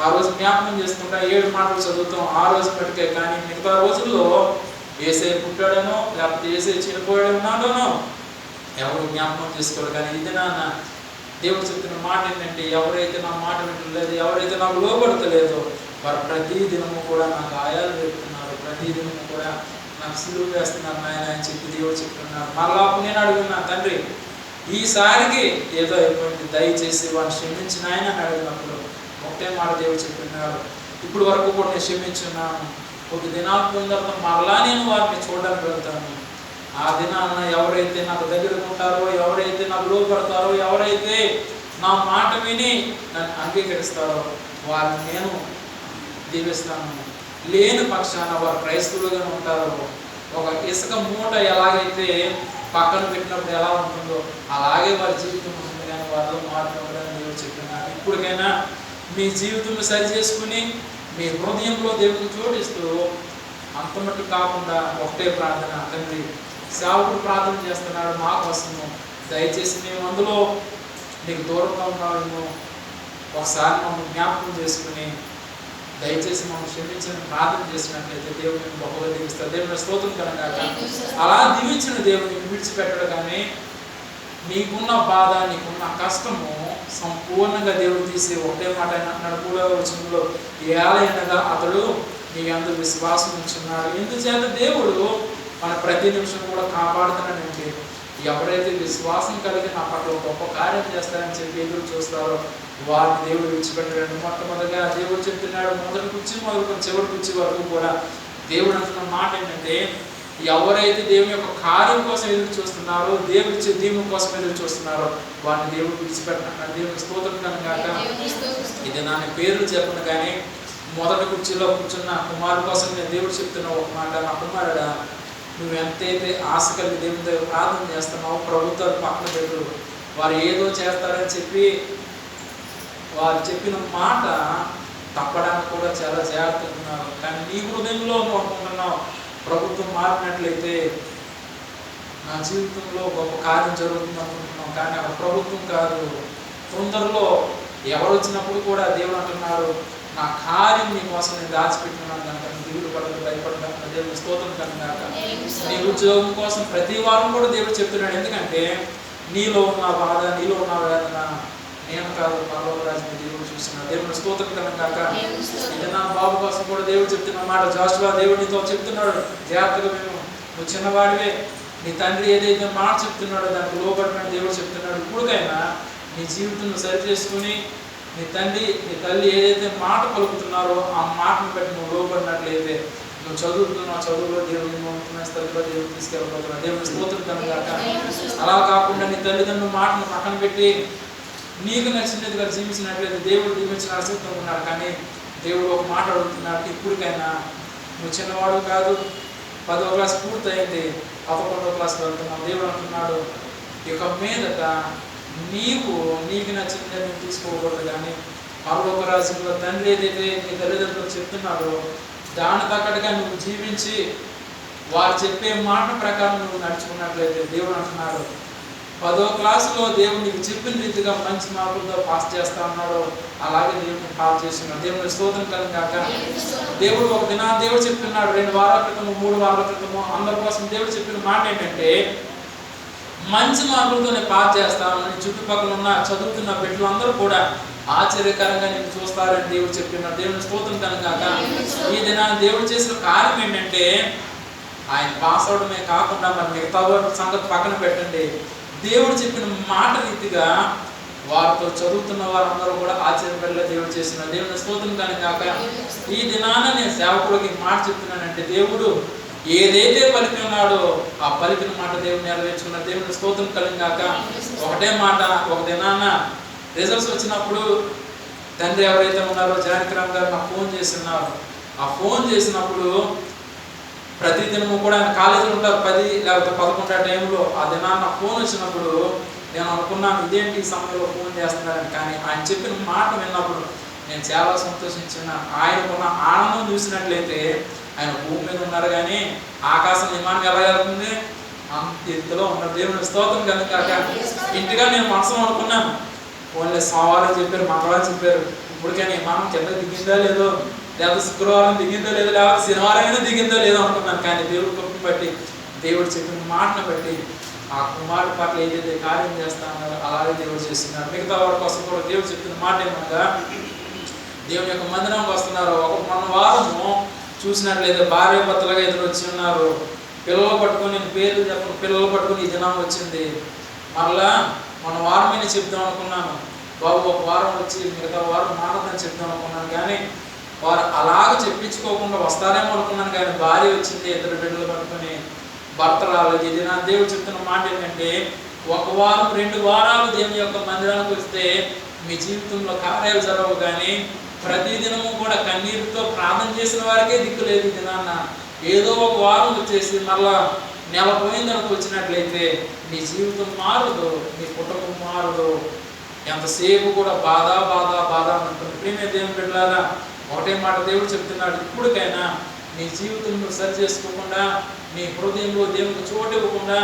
ఆ రోజు జ్ఞాపకం చేసుకుంటా 7 మాటలు చదువుతాం ఆ రోజు పట్టుకే. కానీ మిగతా రోజుల్లో ఏసే పుట్టాడనో లేకపోతే ఏసే చనిపోయాడన్నాడనో ఎవరు జ్ఞాపకం చేసుకోరు. కానీ ఇది నాన్న దేవుడు చెప్తున్న మాట ఏంటంటే, ఎవరైతే నా మాట వింటలేదు, ఎవరైతే నాకు లోబడతలేదో వారు ప్రతి దినము కూడా నా గాయాలు పెడుతున్నారు, ప్రతి దినము కూడా నాకు సిలువ వేస్తున్నారు నాయన అని చెప్పి దేవుడు చెప్తున్నారు. మరలా నేను అడుగున్నాను, తండ్రి ఈసారికి ఏదో అయిపోయింది, దయచేసి వారిని క్షమించిన ఆయన అని అడిగినప్పుడు ఒకటే మాట దేవుడు చెప్తున్నాడు, ఇప్పుడు వరకు కూడా నేను క్షమించున్నాను, ఒక దినాలు పోయిన తర్వాత మరలా నేను వారిని చూడడానికి వెళ్తాను. ఆ దినాన ఎవరైతే నాకు దగ్గరకు ఉంటారో, ఎవరైతే నాకు లోపడతారో, ఎవరైతే నా మాట విని నన్ను అంగీకరిస్తారో వారిని నేను దీవిస్తాను. లేని పక్షాన వారు క్రైస్తవులుగా ఉంటారో, ఒక ఇసుక మూట ఎలాగైతే పక్కన పెట్టినప్పుడు ఎలా ఉంటుందో అలాగే వారి జీవితం ఉంటుంది, కానీ వారిలో మార్పు ఉండదని దేవుడు చెప్తున్నాను. ఇప్పటికైనా మీ జీవితం సరి చేసుకుని మీ హృదయంలో దేవుడికి చోటిస్తూ అంతమట్టు కాకుండా ఒకటే ప్రార్థన, తండ్రి సేవకుడు ప్రార్థన చేస్తున్నాడు మా కోసము, దయచేసి మేము అందులో నీకు దూరంగా ఉన్నాము, ఒకసారి మమ్మల్ని జ్ఞాపకం చేసుకుని దయచేసి మమ్మల్ని క్షమించని ప్రార్థన చేసినట్లయితే దేవుడిని బహుగా దీవిస్తారు. దేవుని స్తోత్రం కనుక. అలా దీవించిన దేవుడిని విడిచిపెట్టడు, కానీ నీకున్న బాధ, నీకున్న కష్టము సంపూర్ణంగా దేవుడు తీసి ఒకటే మాట అన్నాడు 3వ వచనంలో, ఏలయనగా అతడు నీ యందు విశ్వాసం ఉంచున్నాడు. ఎందుచేత దేవుడు మన ప్రతి నిమిషం కూడా కాపాడుతున్నాడంటే, ఎవరైతే విశ్వాసం కలిగి నా పట్ల గొప్ప కార్యం చేస్తారని చెప్పి ఎదురు చూస్తారో వారిని దేవుడు విడిచిపెట్టాడు. మొట్టమొదటిగా దేవుడు చెప్తున్నాడు, మొదటి కుర్చీ మొదలుకొని చివరి కుర్చీ వరకు కూడా దేవుడు అంటున్న మాట ఏంటంటే, ఎవరైతే దేవుని యొక్క కార్యం కోసం ఎదురు చూస్తున్నారో, దేవుడి ఇచ్చే దీవెన కోసం ఎదురు చూస్తున్నారో వారిని దేవుడు విడిచిపెట్టినాడు. దేవుని స్తోత్రం కనుక. ఇది నా పేర్లు చెప్పను, కానీ మొదటి కుర్చీలో కూర్చున్న కుమారు కోసం నేను దేవుడు చెప్తున్నా ఒక మాట, నా కుమారుడా నువ్వు ఎంతైతే ఆశ కలిగి దేవుని దగ్గర ప్రార్థన చేస్తున్నావు, ప్రభుత్వాలు పక్కన పెట్టు, వారు ఏదో చేస్తారని చెప్పి వారు చెప్పిన మాట తప్పడానికి కూడా చాలా జాగ్రత్తగా ఉన్నారు. కానీ నీ హృదయంలో నువ్వు అనుకుంటున్నావు, ప్రభుత్వం మారినట్లయితే నా జీవితంలో గొప్ప కార్యం జరుగుతుంది అనుకుంటున్నాం, కానీ అక్కడ ప్రభుత్వం కాదు. తొందరలో ఎవరు వచ్చినప్పుడు కూడా దేవుడు అంటున్నారు, నా కార్యం నీ కోసం నేను దాచిపెట్టుకున్నాను కనుక దిగులు పడదు, భయపడదు. దేవుని స్తోత్రం కనుక. నీ ఉద్యోగం కోసం ప్రతి వారం కూడా దేవుడు చెప్తున్నాడు, ఎందుకంటే నీలో ఉన్న బాధ, నీలో ఉన్న వేదన నేను కాదు, పరలోక రాజ్యం దేవుడు చూస్తున్నాడు. దేవుని స్తోత్రం కనుక. ఇది నా బాబు కోసం కూడా దేవుడు చెప్తున్న మాట, జాషువా దేవుడు నీతో చెప్తున్నాడు, జాగ్రత్తగా మేము, నువ్వు చిన్నవాడివే, నీ తండ్రి ఏదైతే మాట చెప్తున్నాడో దానికి లోబడిన దేవుడు చెప్తున్నాడు. ఇప్పుడుకైనా నీ జీవితం సరి చేసుకుని నీ తండ్రి నీ తల్లి ఏదైతే మాట పలుకుతున్నారో ఆ మాటను బట్టి నువ్వు లోబడినట్లయితే నువ్వు చదువుతున్నావు, చదువులో దేవుని ఉంటున్న స్థితిలో దేవుడు తీసుకెళ్ళిపోతున్నావు, దేవుని స్తోత్రం కనుగాక. అలా కాకుండా నీ తల్లిదండ్రుల మాటను పక్కన పెట్టి నీకు నచ్చినట్టుగా జీవించినట్లయితే దేవుడు దీవించిన అసత్వం ఉన్నాడు. కానీ దేవుడు ఒక మాట అడుగుతున్నాడు, ఇప్పటికైనా నువ్వు చిన్నవాడు కాదు, 10వ క్లాస్ పూర్తయింది, 11వ క్లాస్కి వెళ్తున్నావు. దేవుడు అంటున్నాడు, ఇక మీదట నీకు నచ్చిందే నువ్వు తీసుకోకూడదు, కానీ పరలోక రాజ్యంలో తండ్రి ఏదైతే నీ తల్లిదండ్రులు చెప్తున్నాడో దాని తగ్గట్టుగా నువ్వు జీవించి వారు చెప్పే మాట ప్రకారం నువ్వు నడుచుకున్నట్లయితే దేవుడు అంటున్నాడు, 10వ క్లాసులో దేవుడు నీకు చెప్పిన రీతిగా మంచి మార్కులతో పాస్ చేస్తా ఉన్నాడు, అలాగే దేవుడిని పాస్ చేస్తున్నాడు. దేవుని స్తోత్రం కలుగాక. దేవుడు ఒక దినాన్ని దేవుడు చెప్తున్నాడు, 2 వారాల క్రితము 3 వారాల క్రితము అందరి కోసం దేవుడు చెప్పిన మాట ఏంటంటే, మంచి మార్కులతో నేను పాస్ చేస్తాను, నీ చుట్టుపక్కల ఉన్న చదువుతున్న బిడ్డలు అందరూ కూడా ఆశ్చర్యకరంగా నేను చూస్తారని దేవుడు చెప్పినాడు. దేవుని స్తోత్రం కనుగాక. ఈ దినాన్ని దేవుడు చేసిన కార్యం ఏంటంటే, ఆయన పాస్ అవడమే కాకుండా మరి మిగతా సంగతి పక్కన పెట్టండి, దేవుడు చెప్పిన మాట రీతిగా వారితో చదువుతున్న వారందరూ కూడా ఆశ్చర్యపడేలా దేవుడు చేసిన. దేవుని స్తోత్రం కనుగాక. ఈ దినాన నేను సేవకుడికి మాట చెప్తున్నానంటే, దేవుడు ఏదైతే పలికి ఉన్నాడో ఆ పలికిన మాట దేవుడు నెరవేర్చుకున్న. దేవుని స్తోత్రం కలుగాక. ఒకటే మాట, ఒక దినాన రిజల్ట్స్ వచ్చినప్పుడు తండ్రి ఎవరైతే ఉన్నారో జానకిరామ్ గారు నాకు ఫోన్ చేస్తున్నారు. ఆ ఫోన్ చేసినప్పుడు ప్రతిదినము కూడా ఆయన కాలేజీలో ఉంటారు, 10 లేకపోతే 11 ఆ టైంలో. ఆ దినాన నాకు ఫోన్ వచ్చినప్పుడు నేను అనుకున్నాను, ఇదేంటి ఈ సమయంలో ఫోన్ చేస్తున్నారని. కానీ ఆయన చెప్పిన మాట విన్నప్పుడు నేను చాలా సంతోషించిన. ఆయనకున్న ఆనందం చూసినట్లయితే ఆయన భూమి మీద ఉన్నారు, కానీ ఆకాశం విమానం ఎలా వెళ్తుంది అంత ఎత్తులో ఉన్నారు. దేవుని స్తోత్రం కనుక. ఇంటిగా నేను మనసులో అనుకున్నాను, ఓన్లీ సోమవారం చెప్పారు, మంగళవారం చెప్పారు, ఇప్పటికైనా విమానం కింద దిగిందా లేదో, లేదా శుక్రవారం దిగిందో లేదో, లేదా శనివారం అయినా దిగిందో లేదో అనుకున్నాను. కానీ దేవుడి కృపను బట్టి, దేవుడు చెప్పిన మాటను బట్టి ఆ కుమారుడు పట్ల ఏదైతే కార్యం చేస్తా ఉన్నారో అలాగే దేవుడు చేస్తున్నారు. మిగతా వారి కోసం కూడా దేవుడు చెప్తున్న మాట ఏమనగా, దేవుని యొక్క మందిరానికి వస్తున్నారు. మన వారము చూసినట్లయితే భార్య భర్తలుగా ఎదురు వచ్చి ఉన్నారు. పిల్లలు పట్టుకొని, నేను పేర్లు చెప్పను, పిల్లలు పట్టుకొని ఈ దినం వచ్చింది. మరలా మన వారమైనా చెప్తాం అనుకున్నాను, బాబు ఒక వారం వచ్చి మిగతా వారం మానదని చెప్తాం అనుకున్నాను. కానీ వారు అలాగ చెప్పించుకోకుండా వస్తారేమో అనుకున్నాను. కానీ భార్య వచ్చింది, 2 బిడ్డలు పట్టుకొని, భర్త రాలేదు. ఇది నా దేవుడు చెప్తున్న మాట ఏంటంటే, 1 వారం 2 వారాలు దేవుని యొక్క మందిరానికి వస్తే మీ జీవితంలో కార్యాలు జరగవు, కానీ ప్రతిదినము కూడా కన్నీరుతో ప్రార్థన చేసిన వారికే దిక్కు లేదు. ఈ దినాన్న ఏదో ఒక వారం వచ్చేసి మళ్ళా నెల పోయిందనుకు వచ్చినట్లయితే నీ జీవితం మారదు, నీ కుటుంబం మారదు. ఎంతసేపు కూడా బాధ బాధ బాధ అంటుంది. ప్రియమైన దేవుని బిడ్డలారా, ఒకటే మాట దేవుడు చెప్తున్నాడు, ఇప్పటికైనా నీ జీవితంలో సరి చేసుకోకుండా, నీ హృదయంలో దేవునికి చోటు ఇవ్వకుండా,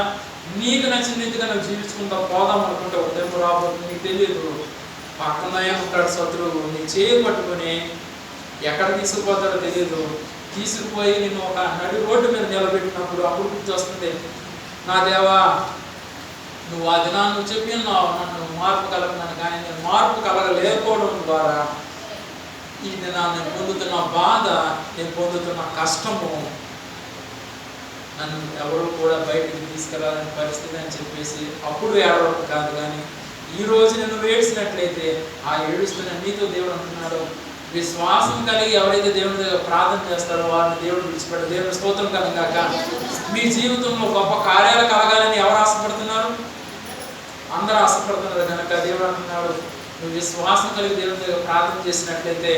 నీకు నచ్చిన రీతిగా నువ్వు జీవించుకుంటా పోదాం అనుకుంటే ఉదయం రాబోతుంది. నీకు తెలియదు, పక్కన ఉంటాడు శత్రువు, నీ చేయి పట్టుకొని ఎక్కడ తీసుకుపోతాడో తెలియదు. తీసుకుపోయి నిన్ను ఒక నడి రోడ్డు మీద నిలబెట్టినప్పుడు అప్పుడు గుర్తు వస్తుంది, నా దేవా నువ్వు ఆ దినాన్ని నువ్వు చెప్పి ఉన్నావు నన్ను మార్పు కలగనని. కానీ నేను మార్పు కలగలేకపోవడం ద్వారా ఈ దినాన్ని నేను పొందుతున్న బాధ, నేను పొందుతున్న కష్టము నన్ను ఎవరు కూడా బయటికి తీసుకెళ్ళాలని పరిస్థితి అని చెప్పేసి అప్పుడు ఏడవడం కాదు. కానీ ఈరోజు నేను ఏడ్చినట్లయితే ఆ ఏడుస్తున్న నీతో దేవుడు అంటున్నాడు, విశ్వాసం కలిగి ఎవరైతే దేవుని దగ్గర ప్రార్థన చేస్తారో వారిని దేవుడు విడిచిపెట్టారు. దేవుని స్తోత్రం కలుగాక. మీ జీవితంలో గొప్ప కార్యాలు కలగాలని ఎవరు ఆశపడుతున్నారు? అందరూ ఆశపడుతున్నారు. కనుక దేవుడు అంటున్నాడు, నువ్వు విశ్వాసం కలిగి దేవుని దగ్గర ప్రార్థన చేసినట్లయితే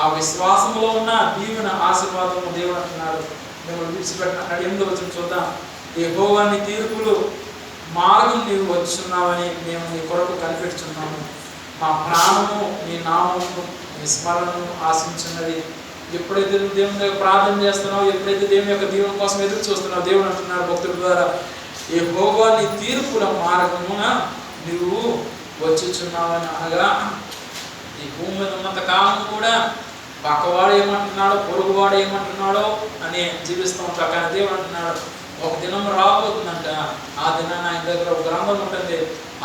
ఆ విశ్వాసంలో ఉన్న దీవెన ఆశీర్వాదము దేవుడు అంటున్నాడు మిమ్మల్ని విడిచిపెట్టినాడు. 8వ వచనం చూద్దాం. యెహోవా నీ తీర్పులు మార్గం నీవు వచ్చున్నావని మేము నీ కొరకు కనిపెట్టుచున్నాము. మా ప్రాణము నీ నామము నీ స్మరణను ఆశించున్నది. ఎప్పుడైతే నువ్వు దేవుని దగ్గర ప్రార్థన చేస్తున్నావు, ఎప్పుడైతే దేవుని యొక్క దీవెన కోసం ఎదురు చూస్తున్నావు, దేవుడు అంటున్నాడు భక్తుల ద్వారా, యెహోవా నీ తీర్పుల మార్గమున నువ్వు వచ్చుచున్నావని. అనగా ఈ భూమి మీద ఉన్నంత కాలం కూడా పక్కవాడు ఏమంటున్నాడో, పొరుగువాడు ఏమంటున్నాడో అని జీవిస్తూ ఉంటావు. కానీ దేవుడు అంటున్నాడు, ఒక దినం రాబోతుందంట. ఆ దినాన్ని ఆయన దగ్గర ఒక గ్రంథం ఉంటుంది.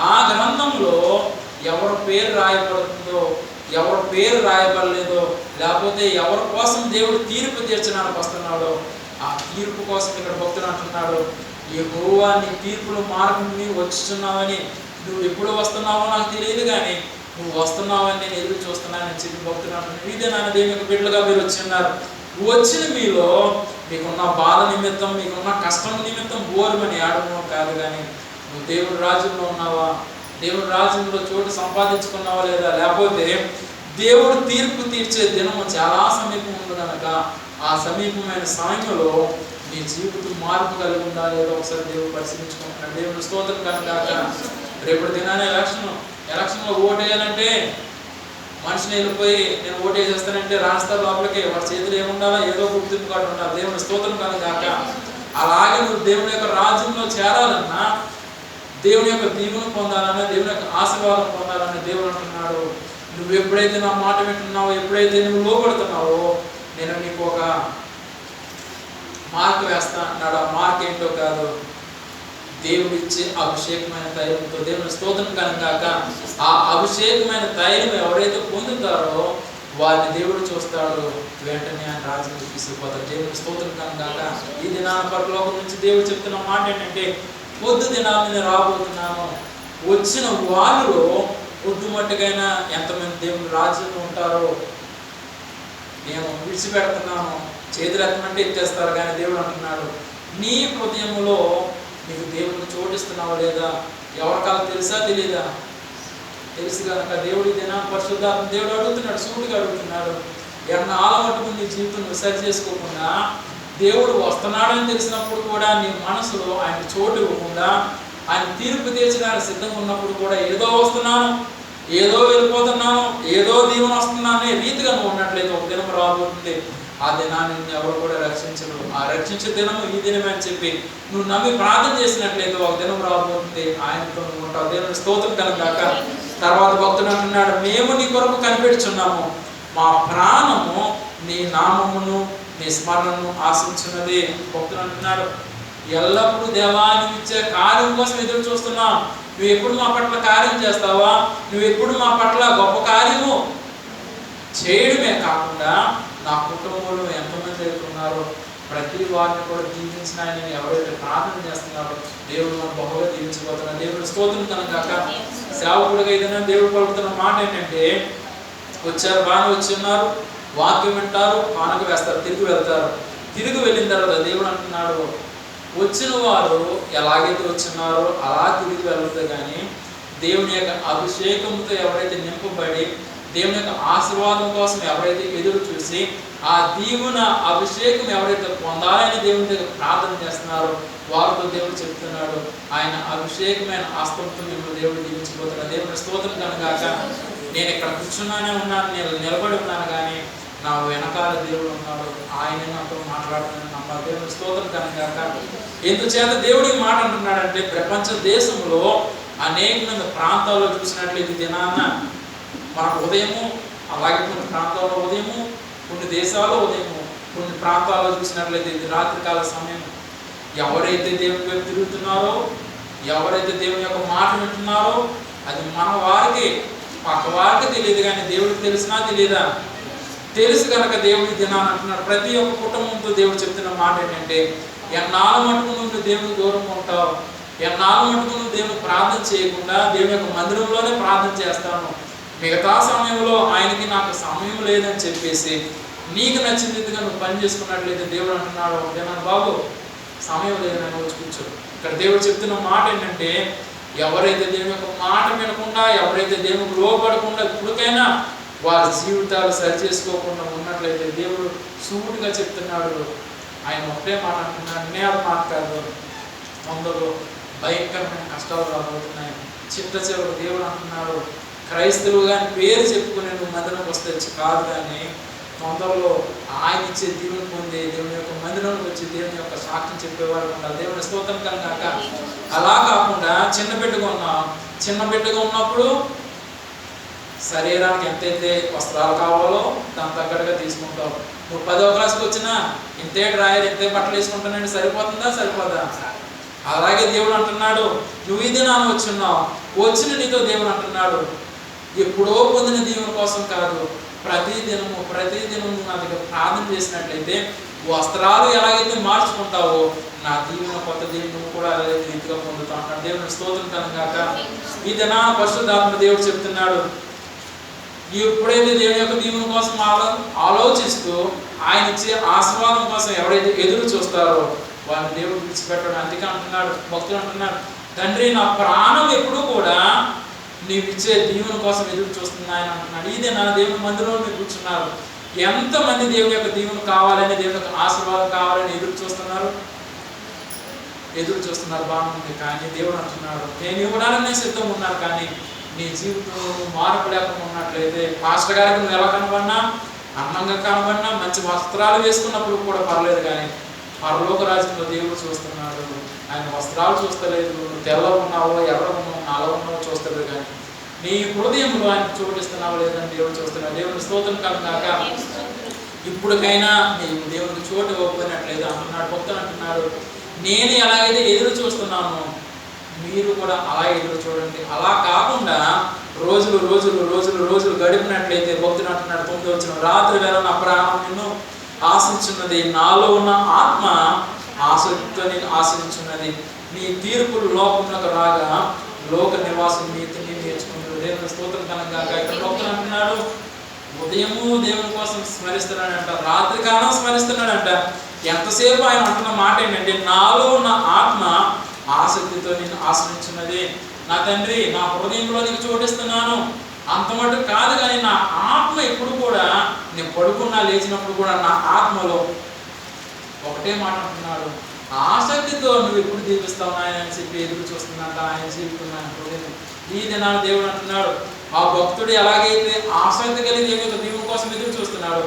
ఆ గ్రంథంలో ఎవరి పేరు రాయబడుతుందో, ఎవరి పేరు రాయబడలేదో, లేకపోతే ఎవరి కోసం దేవుడు తీర్పు తీర్చడానికి వస్తున్నాడో ఆ తీర్పు కోసం ఇక్కడ భక్తుడు అంటున్నాడు, యెహోవా నీ తీర్పుల మార్గం నీవు వచ్చుచున్నావని. నువ్వు ఎప్పుడు వస్తున్నావో నాకు తెలియదు, కానీ నువ్వు వస్తున్నావని నేను ఎదురు చూస్తున్నానని చెప్పి భక్తుడు అంటున్నాడు. ఇదే నాన్న దేవుని యొక్క బిడ్డలుగా మీరు వచ్చి ఉన్నారు. వచ్చిన మీలో మీకున్న బాధ నిమిత్తం, మీకున్న కష్టం నిమిత్తం బోరుమని ఆడడం కాదు, కానీ నువ్వు దేవుడి రాజ్యంలో ఉన్నావా, దేవుడి రాజ్యంలో చోటు సంపాదించుకున్నావా లేదా, లేకపోతే దేవుడు తీర్పు తీర్చే దినము చాలా సమీపం ఉంది కనుక ఆ సమీపమైన సమయంలో నీ జీవితం మార్పు కలిగి ఉందా లేదా ఒకసారి దేవుడు పరిశీలించుకుంటున్నాడు. దేవుడు స్తోత్రం కనుక రేపటి దినాన్ని ఎలక్షన్లో ఓటు వేయాలంటే మనిషిని వెళ్ళిపోయి నేను ఓటు వేసేస్తానంటే రాస్తారు లోపలికి, వాడి చేతులు ఏముండాలా, ఏదో గుర్తింపు కార్డు ఉండాలి. దేవుని స్తోత్రం కనుక అలాగే నువ్వు దేవుని యొక్క రాజ్యంలో చేరాలన్నా, దేవుని యొక్క దీవెన పొందాలన్నా, దేవుని యొక్క ఆశీర్వాదం పొందాలని దేవుడు అంటున్నాడు. నువ్వు ఎప్పుడైతే నా మాట వింటున్నావో, ఎప్పుడైతే నువ్వు లోపడుతున్నావో నేను నీకు ఒక మార్క్ వేస్తా అన్నాడు. ఆ మార్క్ ఏంటో కాదు, దేవుడు ఇచ్చే అభిషేకమైన తైలంతో. దేవుని స్తోత్రం కనుక ఆ అభిషేకమైన తైలం ఎవరైతే పొందుతారో వారిని దేవుడు చూస్తాడు, వెంటనే ఆయన రాజ్యం తీసుకుపోతాడు. దేవుని స్తోత్రం కనుక ఈ దినాల పరలోకం నుంచి దేవుడు చెప్తున్న మాట ఏంటంటే, పొద్దు దినాలు నేను రాబోతున్నాను, వచ్చిన వాళ్ళలో పొద్దు మట్టుకైనా ఎంతమంది దేవుని రాజ్యంలో ఉంటారో నేను విడిచిపెడుతున్నాను. చేతులు ఎత్తమంటే ఎత్తేస్తారు, కానీ దేవుడు అంటున్నాడు నీ హృదయంలో నీకు దేవుడిని చోటిస్తున్నావా లేదా, ఎవరికాలు తెలుసా తెలియదా, తెలుసు కనుక దేవుడి దినా పరిశుద్ధాత్మ దేవుడు అడుగుతున్నాడు, సూటిగా అడుగుతున్నాడు. ఎవరిని ఆలమట్టుకుని నీ జీవితం సరి చేసుకోకుండా దేవుడు వస్తున్నాడని తెలిసినప్పుడు కూడా నీ మనసులో ఆయన చోటు ఇవ్వకుండా, ఆయన తీర్పు తీర్చడానికి సిద్ధంగా ఉన్నప్పుడు కూడా ఏదో వస్తున్నాను, ఏదో వెళ్ళిపోతున్నాను, ఏదో దీవెన వస్తున్నాను అనే రీతిగా నువ్వు ఉన్నట్లయితే ఒక దినం రాబోతుంది. ఆ దినాన్ని ఎవరు కూడా రక్షించరు. ఆ రక్షించే దినము ఈ దినమే అని చెప్పి నువ్వు నమ్మి ప్రార్థన చేసినట్లయితే ఒక దినం రాబోతుంది, ఆయనతో నువ్వు ఉంటావు. దేవుని స్తోత్రం కనుక తర్వాత భక్తుడు అంటున్నాడు, మేము నీ కొరకు కనిపెడుచున్నాము, మా ప్రాణము నీ నామమును నీ స్మరణను ఆశించున్నది. భక్తుడు అంటున్నాడు, ఎల్లప్పుడూ దేవానికి ఇచ్చే కార్యం కోసం ఎదురు చూస్తున్నాం. నువ్వు ఎప్పుడు మా పట్ల కార్యం చేస్తావా, నువ్వు ఎప్పుడు మా పట్ల గొప్ప కార్యము చేయడమే కాకుండా నా కుటుంబంలో ఎంతమంది అయితే ఉన్నారో ప్రతి వారిని కూడా దీవించిన ఆయన ఎవరైతే ప్రార్థన చేస్తున్నారో దేవుడు మనం బహుగా దీవించబోతున్నారు. దేవుడు స్తోత్రం కనుక సేవకుడిగా ఏదైనా దేవుడు పలుకుతున్న మాట ఏంటంటే, వచ్చారు బాగా వచ్చి ఉన్నారు, వాక్యం వింటారు, పానక వేస్తారు, తిరిగి వెళ్తారు. తిరిగి వెళ్ళిన తర్వాత దేవుడు అంటున్నాడు, వచ్చిన వారు ఎలాగైతే వచ్చినారో అలా తిరిగి వెళ్తే కానీ దేవుని యొక్క అభిషేకంతో ఎవరైతే నింపబడి దేవుని యొక్క ఆశీర్వాదం కోసం ఎవరైతే ఎదురు చూసి ఆ దీవున అభిషేకం ఎవరైతే పొందాలని దేవుని దగ్గర ప్రార్థన చేస్తున్నారో వారితో దేవుడు చెప్తున్నాడు, ఆయన అభిషేకమైన ఆస్తంతో మిమ్మల్ని దేవుడు దీవించబోతున్నాడు. దేవుని స్తోత్రం కనుక నేను ఇక్కడ కూర్చున్నానే ఉన్నాను, నేను నిలబడి ఉన్నాను, కానీ నా వెనకాల దేవుడు ఉన్నాడు, ఆయన నాతో మాట్లాడుతున్నాను నమ్మాలి. దేవుని స్తోత్రం కనుక ఎందుచేత దేవుడికి మాట అంటున్నాడంటే, ప్రపంచ దేశంలో అనేక మంది ప్రాంతాల్లో చూసినట్లయితే దినాన మనకు ఉదయము, అలాగే కొన్ని ప్రాంతాల్లో ఉదయము, కొన్ని దేశాల్లో ఉదయము, కొన్ని ప్రాంతాల్లో చూసినట్లయితే ఇది రాత్రికాల సమయం. ఎవరైతే దేవుని వైపు తిరుగుతున్నారో, ఎవరైతే దేవుని యొక్క మాట వింటున్నారో అది మన వారికి, పక్క వారికి తెలియదు, కానీ దేవుడికి తెలిసినా తెలియదా, తెలుసు కనుక దేవుడి దినాన్ని అంటున్నాడు. ప్రతి ఒక్క కుటుంబంతో దేవుడు చెప్తున్న మాట ఏంటంటే, ఎన్నాళ్ళ మటుకు నువ్వు దేవుని దూరం ఉంటావు, ఎన్నాళ్ళ మటుకు నువ్వు దేవుని ప్రార్థన చేయకుండా దేవుని యొక్క మందిరంలోనే ప్రార్థన చేస్తాను, మిగతా సమయంలో ఆయనకి నాకు సమయం లేదని చెప్పేసి నీకు నచ్చిన రీతిగా నువ్వు పని చేసుకున్నట్లయితే దేవుడు అంటున్నాడు, ఏమన్నా బాబు సమయం లేదని వచ్చి కూర్చో. ఇక్కడ దేవుడు చెప్తున్న మాట ఏంటంటే, ఎవరైతే దేవుని యొక్క మాట వినకుండా, ఎవరైతే దేవునికి లోపడకుండా ఇప్పటికైనా వారి జీవితాలు సరి చేసుకోకుండా ఉన్నట్లయితే దేవుడు సూటిగా చెప్తున్నాడు. ఆయన ఒకటే మాట అంటున్నాడు, నేను మాట కాదు, కొందరు భయంకరమైన కష్టాలు రాబోతున్నాయి. చిట్ట చివరి దేవుడు అంటున్నాడు, క్రైస్తవులు కానీ పేరు చెప్పుకునే నువ్వు మందిరంకి వస్తే కాదు, కానీ తొందరలో ఆయన ఇచ్చే దీవుని పొంది దేవుని యొక్క మందిరంలోకి వచ్చి దేవుని యొక్క సాక్ష్యం చెప్పేవారు ఉండాలి. దేవుని స్తోత్రం కనుక అలా కాకుండా చిన్న బిడ్డగా ఉన్నప్పుడు శరీరానికి ఎంతైతే వస్త్రాలు కావాలో దాని తగ్గట్టుగా తీసుకుంటావు. నువ్వు 10వ క్లాస్కి వచ్చినా ఇంతే డ్రాయర్, ఇంతే బట్టలు వేసుకుంటానండి, సరిపోదా? అలాగే దేవుడు అంటున్నాడు, నువ్వు ఇది నాన్న వచ్చున్నావు, వచ్చిన నీతో దేవుడు అంటున్నాడు, ఎప్పుడో పొందిన దీవెన కోసం కాదు, ప్రతి దినము నా దగ్గర ప్రార్థన చేసినట్లయితే వస్త్రాలు ఎలాగైతే మార్చుకుంటావో నా దీవెన కొత్త దీవెన నువ్వు కూడా అలాగే రీతిగా పొందుతావు అంటాడు. దేవుని స్తోత్రం కనుక ఈ దిన పరిశుద్ధాత్మ దేవుడు చెప్తున్నాడు, ఎప్పుడైతే దేవుని యొక్క దీవెన కోసం ఆలోచిస్తూ ఆయన ఇచ్చే ఆశీర్వాదం కోసం ఎవరైతే ఎదురు చూస్తారో వాళ్ళని దేవుడు విడిచిపెట్టాడు. అందుకే అంటున్నాడు భక్తులు అంటున్నాడు, తండ్రి నా ప్రాణం ఎప్పుడూ కూడా నీవు ఇచ్చే దీవెన కోసం ఎదురు చూస్తుంది ఆయన అంటున్నాడు. ఇదే నా దేవుని మందిరంలో మీరు కూర్చున్నారు. ఎంతమంది దేవుని యొక్క దీవెన కావాలని, దేవుని యొక్క ఆశీర్వాదం కావాలని ఎదురు చూస్తున్నారు బాగుంది. కానీ దేవుడు అంటున్నాడు, నేను ఇవ్వడానికి నేను సిద్ధం ఉన్నాను. కానీ నీ జీవితంలో మార్పు లేకుండా ఉన్నట్లయితే పాస్టర్ గారికి నువ్వు ఎలా కనబడినా, అందంగా కనబడినా, మంచి వస్త్రాలు వేసుకున్నప్పుడు కూడా పర్లేదు, కానీ పరలోక రాజ్యంలో దేవుడు చూస్తున్నాడు. ఆయన వస్త్రాలు చూస్తలేదు, తెల్ల ఉన్నావో ఎర్ర ఉన్నావో నల్ల ఉన్నావో చూస్తలేదు, కానీ నీ హృదయంలో ఆయన చోటిస్తున్నావో లేదని దేవుడు చూస్తున్నాడు. దేవుని స్తోత్రం కలుగాక. ఇప్పటికైనా నీవు దేవుడికి చోటు ఇవ్వకపోయినట్లేదు అంటున్నాడు. భక్తులు అంటున్నాడు, నేను ఎలాగైతే ఎదురు చూస్తున్నాను మీరు కూడా అలా ఎదురు చూడండి. అలా కాకుండా రోజులు రోజులు రోజులు రోజులు గడిపినట్లయితే భక్తులు అంటున్నాడు 9వ వచనం, రాత్రి వేళ నా ప్రాణం నిన్ను ఆశించున్నది, నాలో ఉన్న ఆత్మ ఆసక్తితో నేను ఆశించున్నది. నీ తీర్పులు లోకంలోకి రాగా లోక నివాసం నీతిని నేర్చుకుంటాడు. దేవుని స్తోత్రం కనుక ఇక్కడ భక్తులు అంటున్నాడు, ఉదయము దేవుని కోసం స్మరిస్తున్నాడంట, రాత్రి కాలం స్మరిస్తున్నాడంట. ఎంతసేపు ఆయన అంటున్న మాట ఏంటంటే, నాలో ఉన్న ఆత్మ ఆసక్తితో నేను ఆశ్రయించున్నది. నా తండ్రి నా హృదయంలో నీకు చోటిస్తున్నాను. అంత మటుకు కాదు, కానీ నా ఆత్మ ఎప్పుడు కూడా నేను పడుకున్నా లేచినప్పుడు కూడా నా ఆత్మలో ఒకటే మాట అంటున్నాడు, ఆసక్తితో నువ్వు ఎప్పుడు దీవిస్తావు ఆయన అని చెప్పి ఎదురు చూస్తున్నట్ట ఆయన జీవితం హృదయం. ఈ దినాన దేవుడు అంటున్నాడు, ఆ భక్తుడు ఎలాగైతే ఆసక్తి కలిగి దేవుని దీవెన కోసం ఎదురు చూస్తున్నాడు,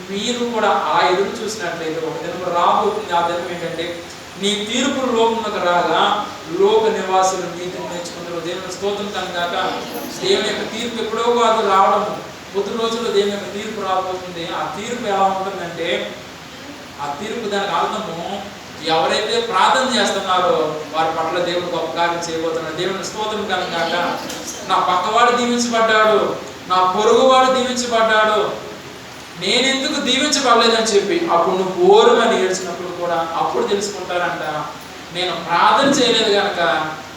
మీరు కూడా అలా ఎదురు చూసినట్లయితే ఒక దినం రాబోతుంది. ఆ దినం ఏంటంటే, నీ తీర్పులు లోకంలోకి రాగా లోక నివాసులు నీతిని నేర్చుకుంటారు. దేవుని స్తోత్రం కనుక దేవుని యొక్క తీర్పు ఎప్పుడో కాదు రావడము, కొద్ది రోజుల్లో దేవుని యొక్క తీర్పు రాబోతుంది. ఆ తీర్పు ఎలా ఉంటుందంటే, ఆ తీర్పు దానికి అర్థము ఎవరైతే ప్రార్థన చేస్తున్నారో వారి పట్ల దేవుడు గొప్ప కార్యం చేయబోతున్నాడు. దేవుని స్తోత్రం కనుక నా పక్కవాడు దీవించబడ్డాడు, నా పొరుగువాడు దీవించబడ్డాడు, నేనెందుకు దీవించబడలేదని చెప్పి అప్పుడు నువ్వు ఓరుమని ఏడ్చినప్పుడు కూడా అప్పుడు తెలుసుకుంటారంట, నేను ప్రార్థన చేయలేదు కనుక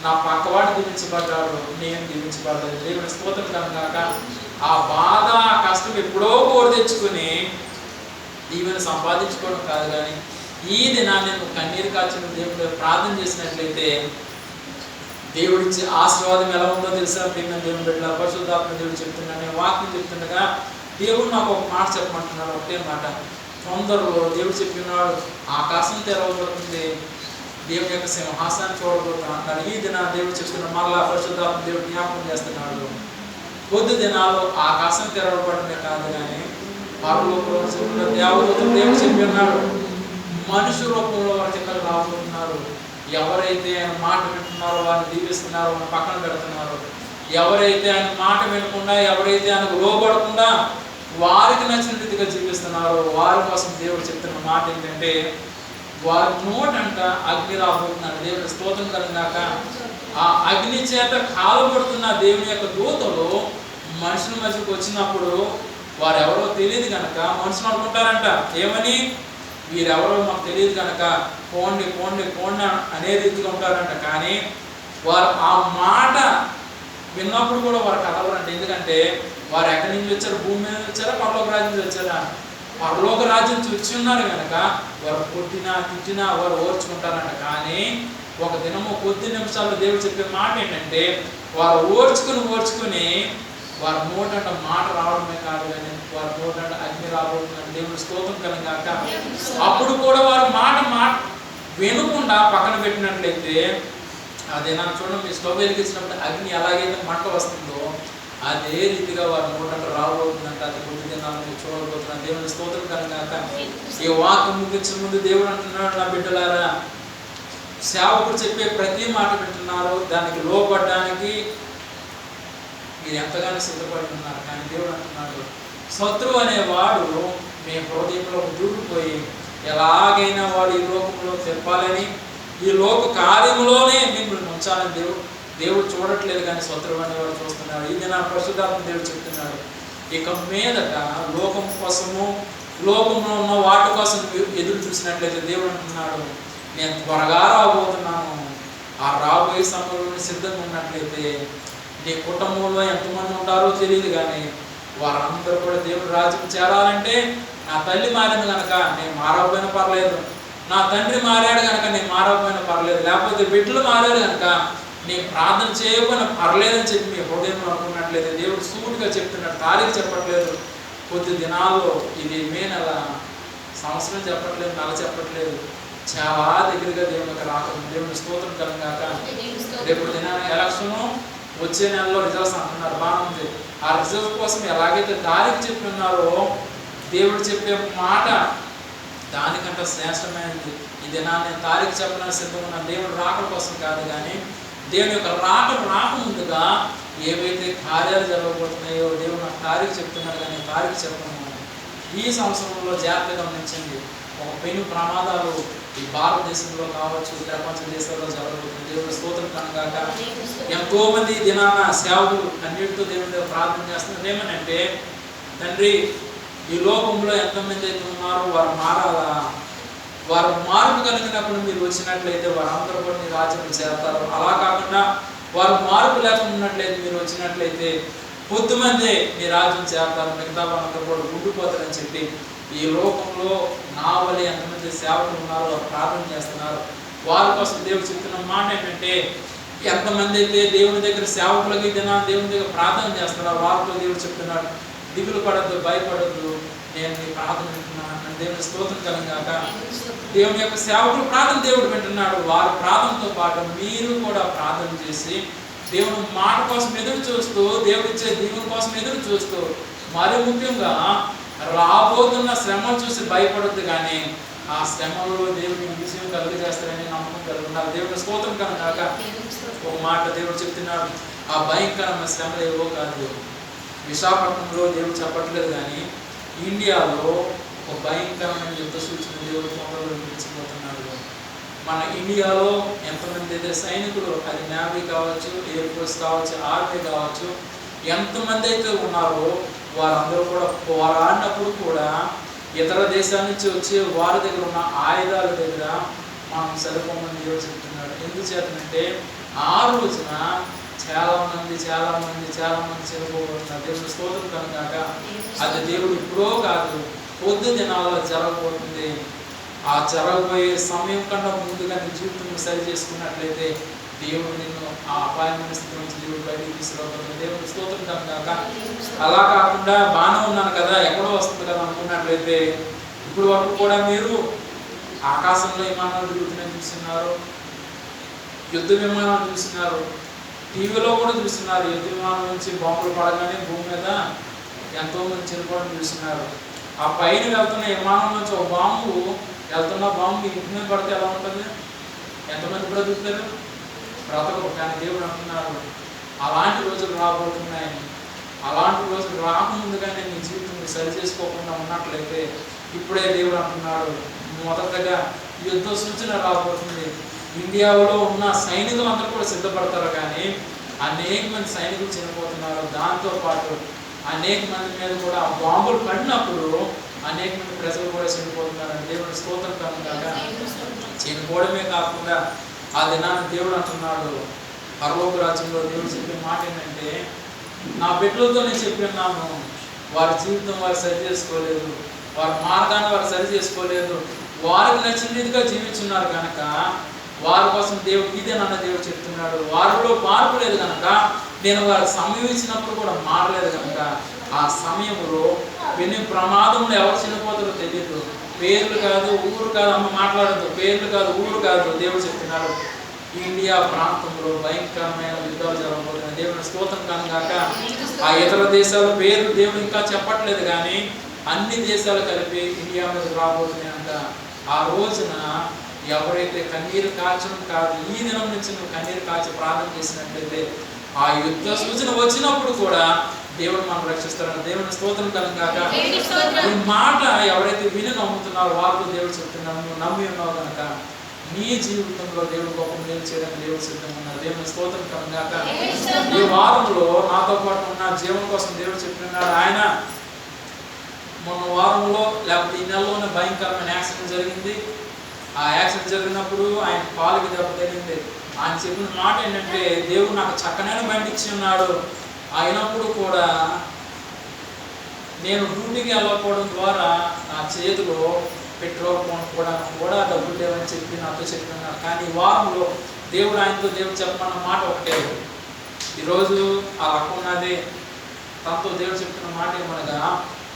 నా పక్కవాడు దీవించబడ్డాడు, నేను దీవించబడలేదు. దేవుని స్తోత్రం కనుక ఆ బాధ ఆ కష్టం ఎప్పుడో కోరి తెచ్చుకుని దీవెన సంపాదించుకోవడం కాదు, కానీ ఈ దినాన్ని నువ్వు కన్నీరు కాచిన దేవుడు ప్రార్థన చేసినట్లయితే దేవుడిచ్చే ఆశీర్వాదం ఎలా ఉందో తెలుసా? ప్రియమైన దేవుని బిడ్డల పరిశుద్ధాత్మ దేవుడు చెప్తున్నాడు. నేను వాక్యం చెప్తుండగా దేవుడు నాకు ఒక మాట చెప్పమంటున్నాడు, ఒకటే మాట. తొందరలో దేవుడు చెప్పినాడు, ఆకాశం తెరవబడుతుంది, దేవుని యొక్క సింహాసనాన్ని చూడబోతున్నాడు అంటాడు. ఈ దినాన్ని దేవుడు చెప్తున్నాడు, మరలా పరిశుద్ధాత్మ దేవుడు జ్ఞాపకం చేస్తున్నాడు. కొద్ది దినాలు ఆకాశం తెరవబడమే కాదు, కానీ పరలోకంలో దేవదూతలు దేవుడు చెప్పి ఉన్నాడు, మనుషు రూపంలో వారి కింద రాబోతున్నారు. ఎవరైతే ఆయన మాట వింటున్నారో వారిని దీవిస్తున్నారో మన పక్కన పెడుతున్నారు. ఎవరైతే ఆయన మాట వినకుండా, ఎవరైతే ఆయనకు లోబడకుండా వారికి నచ్చిన రీతిగా జీవిస్తున్నారో వారి కోసం దేవుడు చెప్తున్న మాట ఏంటంటే, వారి నోటంట అగ్ని రాబోతున్నాడు. దేవుని స్తోత్రం కలిగినాక ఆ అగ్ని చేత కాలబడుతున్న దేవుని యొక్క దూతలు మనుషుల మధ్యకు వచ్చినప్పుడు వారు ఎవరో తెలియదు కనుక మనుషులు అనుకుంటారంట, ఏమని, వీరెవరో మాకు తెలియదు కనుక పోండి పోండి పోండి అనే రీతిగా ఉంటారంట. కానీ వారు ఆ మాట విన్నప్పుడు కూడా వారు కలవరంట. ఎందుకంటే వారు ఎక్కడి నుంచి వచ్చారు? భూమి మీద వచ్చారా, పరలోక రాజ్యం నుంచి వచ్చారా? పరలోక రాజ్యం నుంచి వచ్చి ఉన్నారు కనుక వారు కొట్టినా తిట్టినా వారు ఓర్చుకుంటారంట. కానీ ఒక దినము కొద్ది నిమిషాల్లో దేవుడు చెప్పే మాట ఏంటంటే, వారు ఓర్చుకుని వారి నోటంట మాట రావడమే కాదు, కానీ వారి నోటంట అగ్ని రాబోతుందని దేవుని స్తోత్రం కలిగాక అప్పుడు కూడా వారు మాట వినకుండా పక్కన పెట్టినట్లయితే, అదే నాకు చూడండి, మీ స్టవ్ వెలిగించినప్పుడు అగ్ని ఎలాగైతే మంట వస్తుందో అదే రీతిగా వారి నోటంట రాబోతుందంట. అది కొద్ది దినాలను చూడబోతున్నాను. దేవుని స్తోత్రం కలిగాక ఈ వాక్యం ముగించే ముందు దేవుడు అంటున్నాడు, నా బిడ్డలారా, సేవకుడు చెప్పే ప్రతి మాట వింటున్నారు, దానికి లోబడ్డానికి మీరు ఎంతగానో సిద్ధపడి ఉన్నారు. కానీ దేవుడు అంటున్నాడు, శత్రువు అనేవాడు మీ హృదయంలో దూరిపోయి ఎలాగైనా వాడు ఈ లోకంలో తెప్పాలని, ఈ లోక కార్యంలోనే మిమ్మల్ని ఉంచాలని దేవుడు చూడట్లేదు, కానీ శత్రువు అనేవాడు చూస్తున్నాడు. ఇది నా పరిశుద్ధాత్మ దేవుడు చెప్తున్నాడు, ఇక మీదట లోకం కోసము, లోకంలో ఉన్న వాటి కోసం ఎదురు చూసినట్లయితే దేవుడు అంటున్నాడు, నేను త్వరగా రాబోతున్నాను. ఆ రాబోయే సమయంలో సిద్ధంగా ఉన్నట్లయితే నీ కుటుంబంలో ఎంతమంది ఉంటారో తెలియదు, కానీ వారందరూ కూడా దేవుడి రాజ్యం చేరాలంటే నా తల్లి మారింది కనుక నేను మారకపోయినా పర్లేదు, నా తండ్రి మారాడు కనుక నేను మారకపోయినా పర్లేదు, లేకపోతే బిడ్డలు మారాడు కనుక నేను ప్రార్థన చేయకపోయినా పర్లేదని చెప్పి మీ హృదయంలో అనుకున్నట్లేదు. దేవుడు సూటిగా చెప్తున్నాడు, తారీఖు చెప్పట్లేదు, కొద్ది దినాల్లో ఇది మే నెల, సంవత్సరం చెప్పట్లేదు, నెల చెప్పట్లేదు, చాలా దగ్గరగా దేవునికి రాకుండా. దేవుని స్తోత్రం కలగాక. రేపు దినాన ఎలక్షన్ వచ్చే నెలలో రిజల్ట్స్ అంటున్నారు, బాగుంది. ఆ రిజల్ట్ కోసం ఎలాగైతే తారీఖు చెప్తున్నారో దేవుడు చెప్పే మాట దానికంటే శ్రేష్టమైనది. ఈ దినాన్ని తారీఖు చెప్పడానికి సిద్ధంగా ఉన్న దేవుడు రాకడ కోసం కాదు, కానీ దేవుని యొక్క రాకముందుగా ఏవైతే కార్యాలు జరగబోతున్నాయో దేవుడు నాకు తారీఖు చెప్తున్నాడు, కానీ తారీఖు చెప్పను. ఈ సంవత్సరంలో జాగ్రత్తగా గమనించండి, ఒక పెను ప్రమాదాలు ఈ భారతదేశంలో కావచ్చు, ప్రపంచ దేశాల్లో జరగబోతుంది. దేవుడు స్తోత్రం కనుగాక. ఎంతో మంది దినాన సేవకులు అన్నిటితో దేవుడి ప్రార్థన చేస్తున్నారు. ఏమనంటే, తండ్రి ఈ లోకంలో ఎంతమంది అయితే ఉన్నారో వారు మారాలా, వారు మార్పు కలిగినప్పుడు మీరు వచ్చినట్లయితే వారందరూ కూడా మీ రాజ్యం చేస్తారు. అలా కాకుండా వారు మార్పు లేకుండా ఉన్నట్లయితే మీరు వచ్చినట్లయితే కొద్దిమంది మీ రాజ్యం చేస్తారు, మిగతా వాళ్ళందరూ కూడా ఉండిపోతారని చెప్పి ఈ లోకంలో నా వల్ల ఎంతమంది సేవకులు ఉన్నారో వారు ప్రార్థన చేస్తున్నారు. వారి కోసం దేవుడు చెప్తున్న మాట ఏంటంటే, ఎంతమంది అయితే దేవుని దగ్గర సేవకులకి దేవుని దగ్గర ప్రార్థన చేస్తున్నారో వారితో దేవుడు చెప్తున్నాడు, దిగులు పడద్దు, భయపడద్దు, నేను మీ ప్రార్థన వింటున్నాను. దేవుని స్తోత్రం కలగాక. దేవుని యొక్క సేవకులు ప్రార్థన దేవుడు వింటున్నాడు. వారి ప్రార్థనతో పాటు మీరు కూడా ప్రార్థన చేసి దేవుని మాట కోసం ఎదురు చూస్తూ, దేవుడిచ్చే దీవుని కోసం ఎదురు చూస్తూ, మరి ముఖ్యంగా రాబోతున్న శ్రమలు చూసి భయపడద్దు, కానీ ఆ శ్రమలో దేవుడిని విజయం కలుగజేస్తారని నమ్మకం కలిగి ఉండాలి. దేవుని స్తోత్రం కలగాక. ఒక మాట దేవుడు చెప్తున్నాడు, ఆ భయంకరమైన శ్రమలు ఏవో కాదు. విశాఖపట్నంలో దేవుడు చెప్పట్లేదు, కానీ ఇండియాలో ఒక భయంకరమైన యుద్ధ సూచన దేవుడు తొందరలో వినిపించబోతున్నాడు. మన ఇండియాలో ఎంతమంది అయితే సైనికులు, అది నేవీ కావచ్చు, ఎయిర్ ఫోర్స్ కావచ్చు, ఆర్మీ కావచ్చు, ఎంతమంది అయితే ఉన్నారో వారందరూ కూడా పోరాడినప్పుడు కూడా ఇతర దేశాల నుంచి వచ్చే వారి దగ్గర ఉన్న ఆయుధాల దగ్గర మనం సరిపోమని దేవుడు చెప్తున్నాడు. ఎందుచేతనంటే ఆ రోజున చాలా మంది చనిపోబోతున్నారు. దేవుని స్తోత్రం కనుక. అది దేవుడు ఇప్పుడో కాదు, పొద్దు దినాల్లో జరగబోతుంది. ఆ జరగబోయే సమయం కన్నా ముందుగా నీ జీవితం సరి చేసుకున్నట్లయితే దేవుడు నిన్ను ఆ అపాయమైన స్థితి నుంచి దేవుడు బయటికి తీసుకురాబోతుంది. దేవుని స్తోత్రం కనుక. అలా కాకుండా బాగానే ఉన్నాను కదా, ఎక్కడో వస్తుంది కదా అనుకున్నట్లయితే ఇప్పుడు వరకు కూడా మీరు ఆకాశంలో విమానాలు తిరుగుతున్నాయి చూస్తున్నారు, యుద్ధ విమానాలు చూస్తున్నారు, టీవీలో కూడా చూస్తున్నారు. యుద్ధ విమానం నుంచి బాంబులు పడగానే భూమి మీద ఎంతోమంది చనిపోవడం చూస్తున్నారు. ఆ పైన వెళ్తున్న విమానం నుంచి ఒక బాంబు వెళ్తున్న బాంబు ఇంటి మీద పడితే ఎలా ఉంటుంది? ఎంతమంది బ్రతుకుతారు? బ్రతకరు. కానీ దేవుడు అంటున్నాడు, అలాంటి రోజులు రాబోతున్నాయని. అలాంటి రోజులు రాకముందుగానే నీ జీవితం సరి చేసుకోకుండా ఉన్నట్లయితే ఇప్పుడే దేవుడు అంటున్నాడు, మొదటగా యుద్ధ సూచన రాబోతుంది. ఇండియాలో ఉన్న సైనికులందరూ కూడా సిద్ధపడతారు, కానీ అనేక మంది సైనికులు చనిపోతున్నారు. దాంతోపాటు అనేక మంది మీద కూడా బాంబులు పడినప్పుడు అనేక మంది ప్రజలు కూడా చనిపోతున్నారు. దేవుని స్తోత్రం కనుక. చనిపోవడమే కాకుండా ఆ దినాన్ని దేవుడు అంటున్నాడు, పరలోక రాజ్యంలో దేవుడు చెప్పే మాట ఏంటంటే, నా బిడ్డలతో నేను చెప్పిన్నాను, వారి జీవితం వారు సరి చేసుకోలేదు, వారి మార్గాన్ని వారు సరి చేసుకోలేదు, వారికి నచ్చినదిగా జీవించున్నారు కనుక వారి కోసం దేవుడు ఇదేనన్న దేవుడు చెప్తున్నాడు. వారిలో మార్పు లేదు కనుక నేను వారికి సమయం ఇచ్చినప్పుడు కూడా మారలేదు కనుక ఆ సమయంలో ఎన్ని ప్రమాదంలో ఎవరు చనిపోతారో తెలియదు. పేర్లు కాదు, ఊరు కాదు, అమ్మ మాట్లాడద్దు, పేర్లు కాదు, ఊరు కాదు. దేవుడు చెప్తున్నాడు, ఇండియా ప్రాంతంలో భయంకరమైన యుద్ధాలు జరగబోతున్నాయి. దేవుని స్తోత్రం కనుక. ఆ ఇతర దేశాల పేరు దేవుడు ఇంకా చెప్పట్లేదు, కానీ అన్ని దేశాలు కలిపి ఇండియా మీద రాబోతున్నాయంట. ఆ రోజున ఎవరైతే కన్నీరు కాచడం కాదు, ఈ దినం నుంచి నువ్వు కన్నీరు కాచి ప్రార్థన చేసినట్లయితే ఆ యుద్ధ సూచన వచ్చినప్పుడు కూడా దేవుడు మనం రక్షిస్తారని దేవుని స్తోత్రం కనుక. ఈ మాట ఎవరైతే విని నమ్ముతున్నారో వారితో దేవుడు చెప్తున్నాను, నువ్వు నమ్మి ఉన్నావు కనుక నీ జీవితంలో దేవుడు గొప్ప మేలు చేయడానికి దేవుడు సిద్ధంగా ఉన్నారు. దేవుని స్తోత్రం కనుక. ఈ వారంలో నాతో పాటు ఉన్న జీవం కోసం దేవుడు చెప్తున్నాడు. ఆయన మొన్న వారంలో లేకపోతే ఈ నెలలోనే భయంకరమైన యాక్సిడెంట్ జరిగింది. ఆ యాక్సిడెంట్ జరిగినప్పుడు ఆయన కాలుకి దెబ్బ తగిలింది. ఆయన చెప్పిన మాట ఏంటంటే, దేవుడు నాకు చక్కనైన బండి ఇచ్చి ఉన్నాడు, అయినప్పుడు కూడా నేను డ్యూటీకి వెళ్ళకపోవడం ద్వారా నా చేతిలో పెట్రోల్ కొనుక్కోవడానికి కూడా డబ్బులు లేవని చెప్పి నాతో చెప్పినాడు. కానీ ఈ వారంలో దేవుడు చెప్పమన్న మాట ఒకటే. ఈరోజు ఆ రకం ఉన్నది. తనతో దేవుడు చెప్తున్న మాట ఏమనగా,